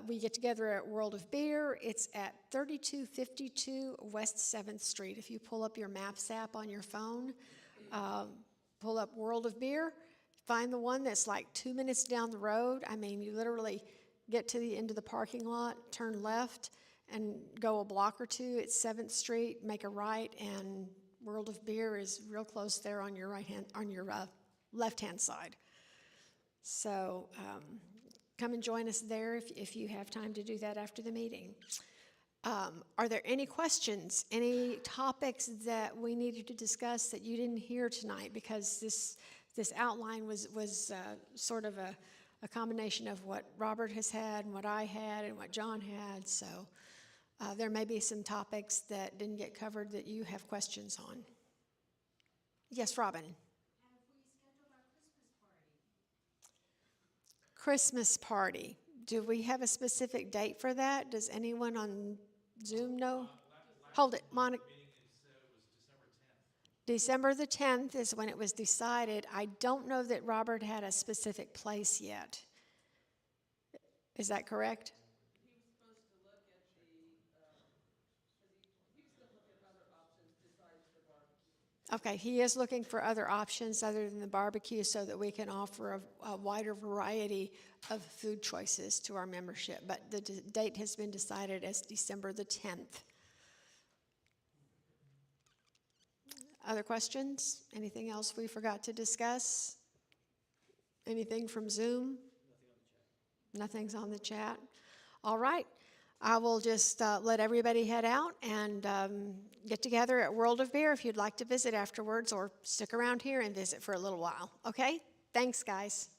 we get together at World of Beer. It's at 3252 West 7th Street. If you pull up your Maps app on your phone, pull up World of Beer, find the one that's like 2 minutes down the road. I mean, you literally get to the end of the parking lot, turn left, and go a block or two. It's 7th Street, make a right, and World of Beer is real close there on your left-hand side. So come and join us there if you have time to do that after the meeting. Are there any questions, any topics that we needed to discuss that you didn't hear tonight? Because this outline was sort of a combination of what Robert has had and what I had and what John had. So there may be some topics that didn't get covered that you have questions on. Yes, Robin. Have we scheduled our Christmas party? Christmas party. Do we have a specific date for that? Does anyone on Zoom know? Hold it, Monica. December the 10th is when it was decided. I don't know that Robert had a specific place yet. Is that correct? He was supposed to look at he was going to look at other options besides the barbecue. Okay, he is looking for other options other than the barbecue so that we can offer a wider variety of food choices to our membership. But the date has been decided as December the 10th. Other questions? Anything else we forgot to discuss? Anything from Zoom? Nothing's on the chat. All right. I will just let everybody head out and get together at World of Beer if you'd like to visit afterwards, or stick around here and visit for a little while. Okay? Thanks, guys.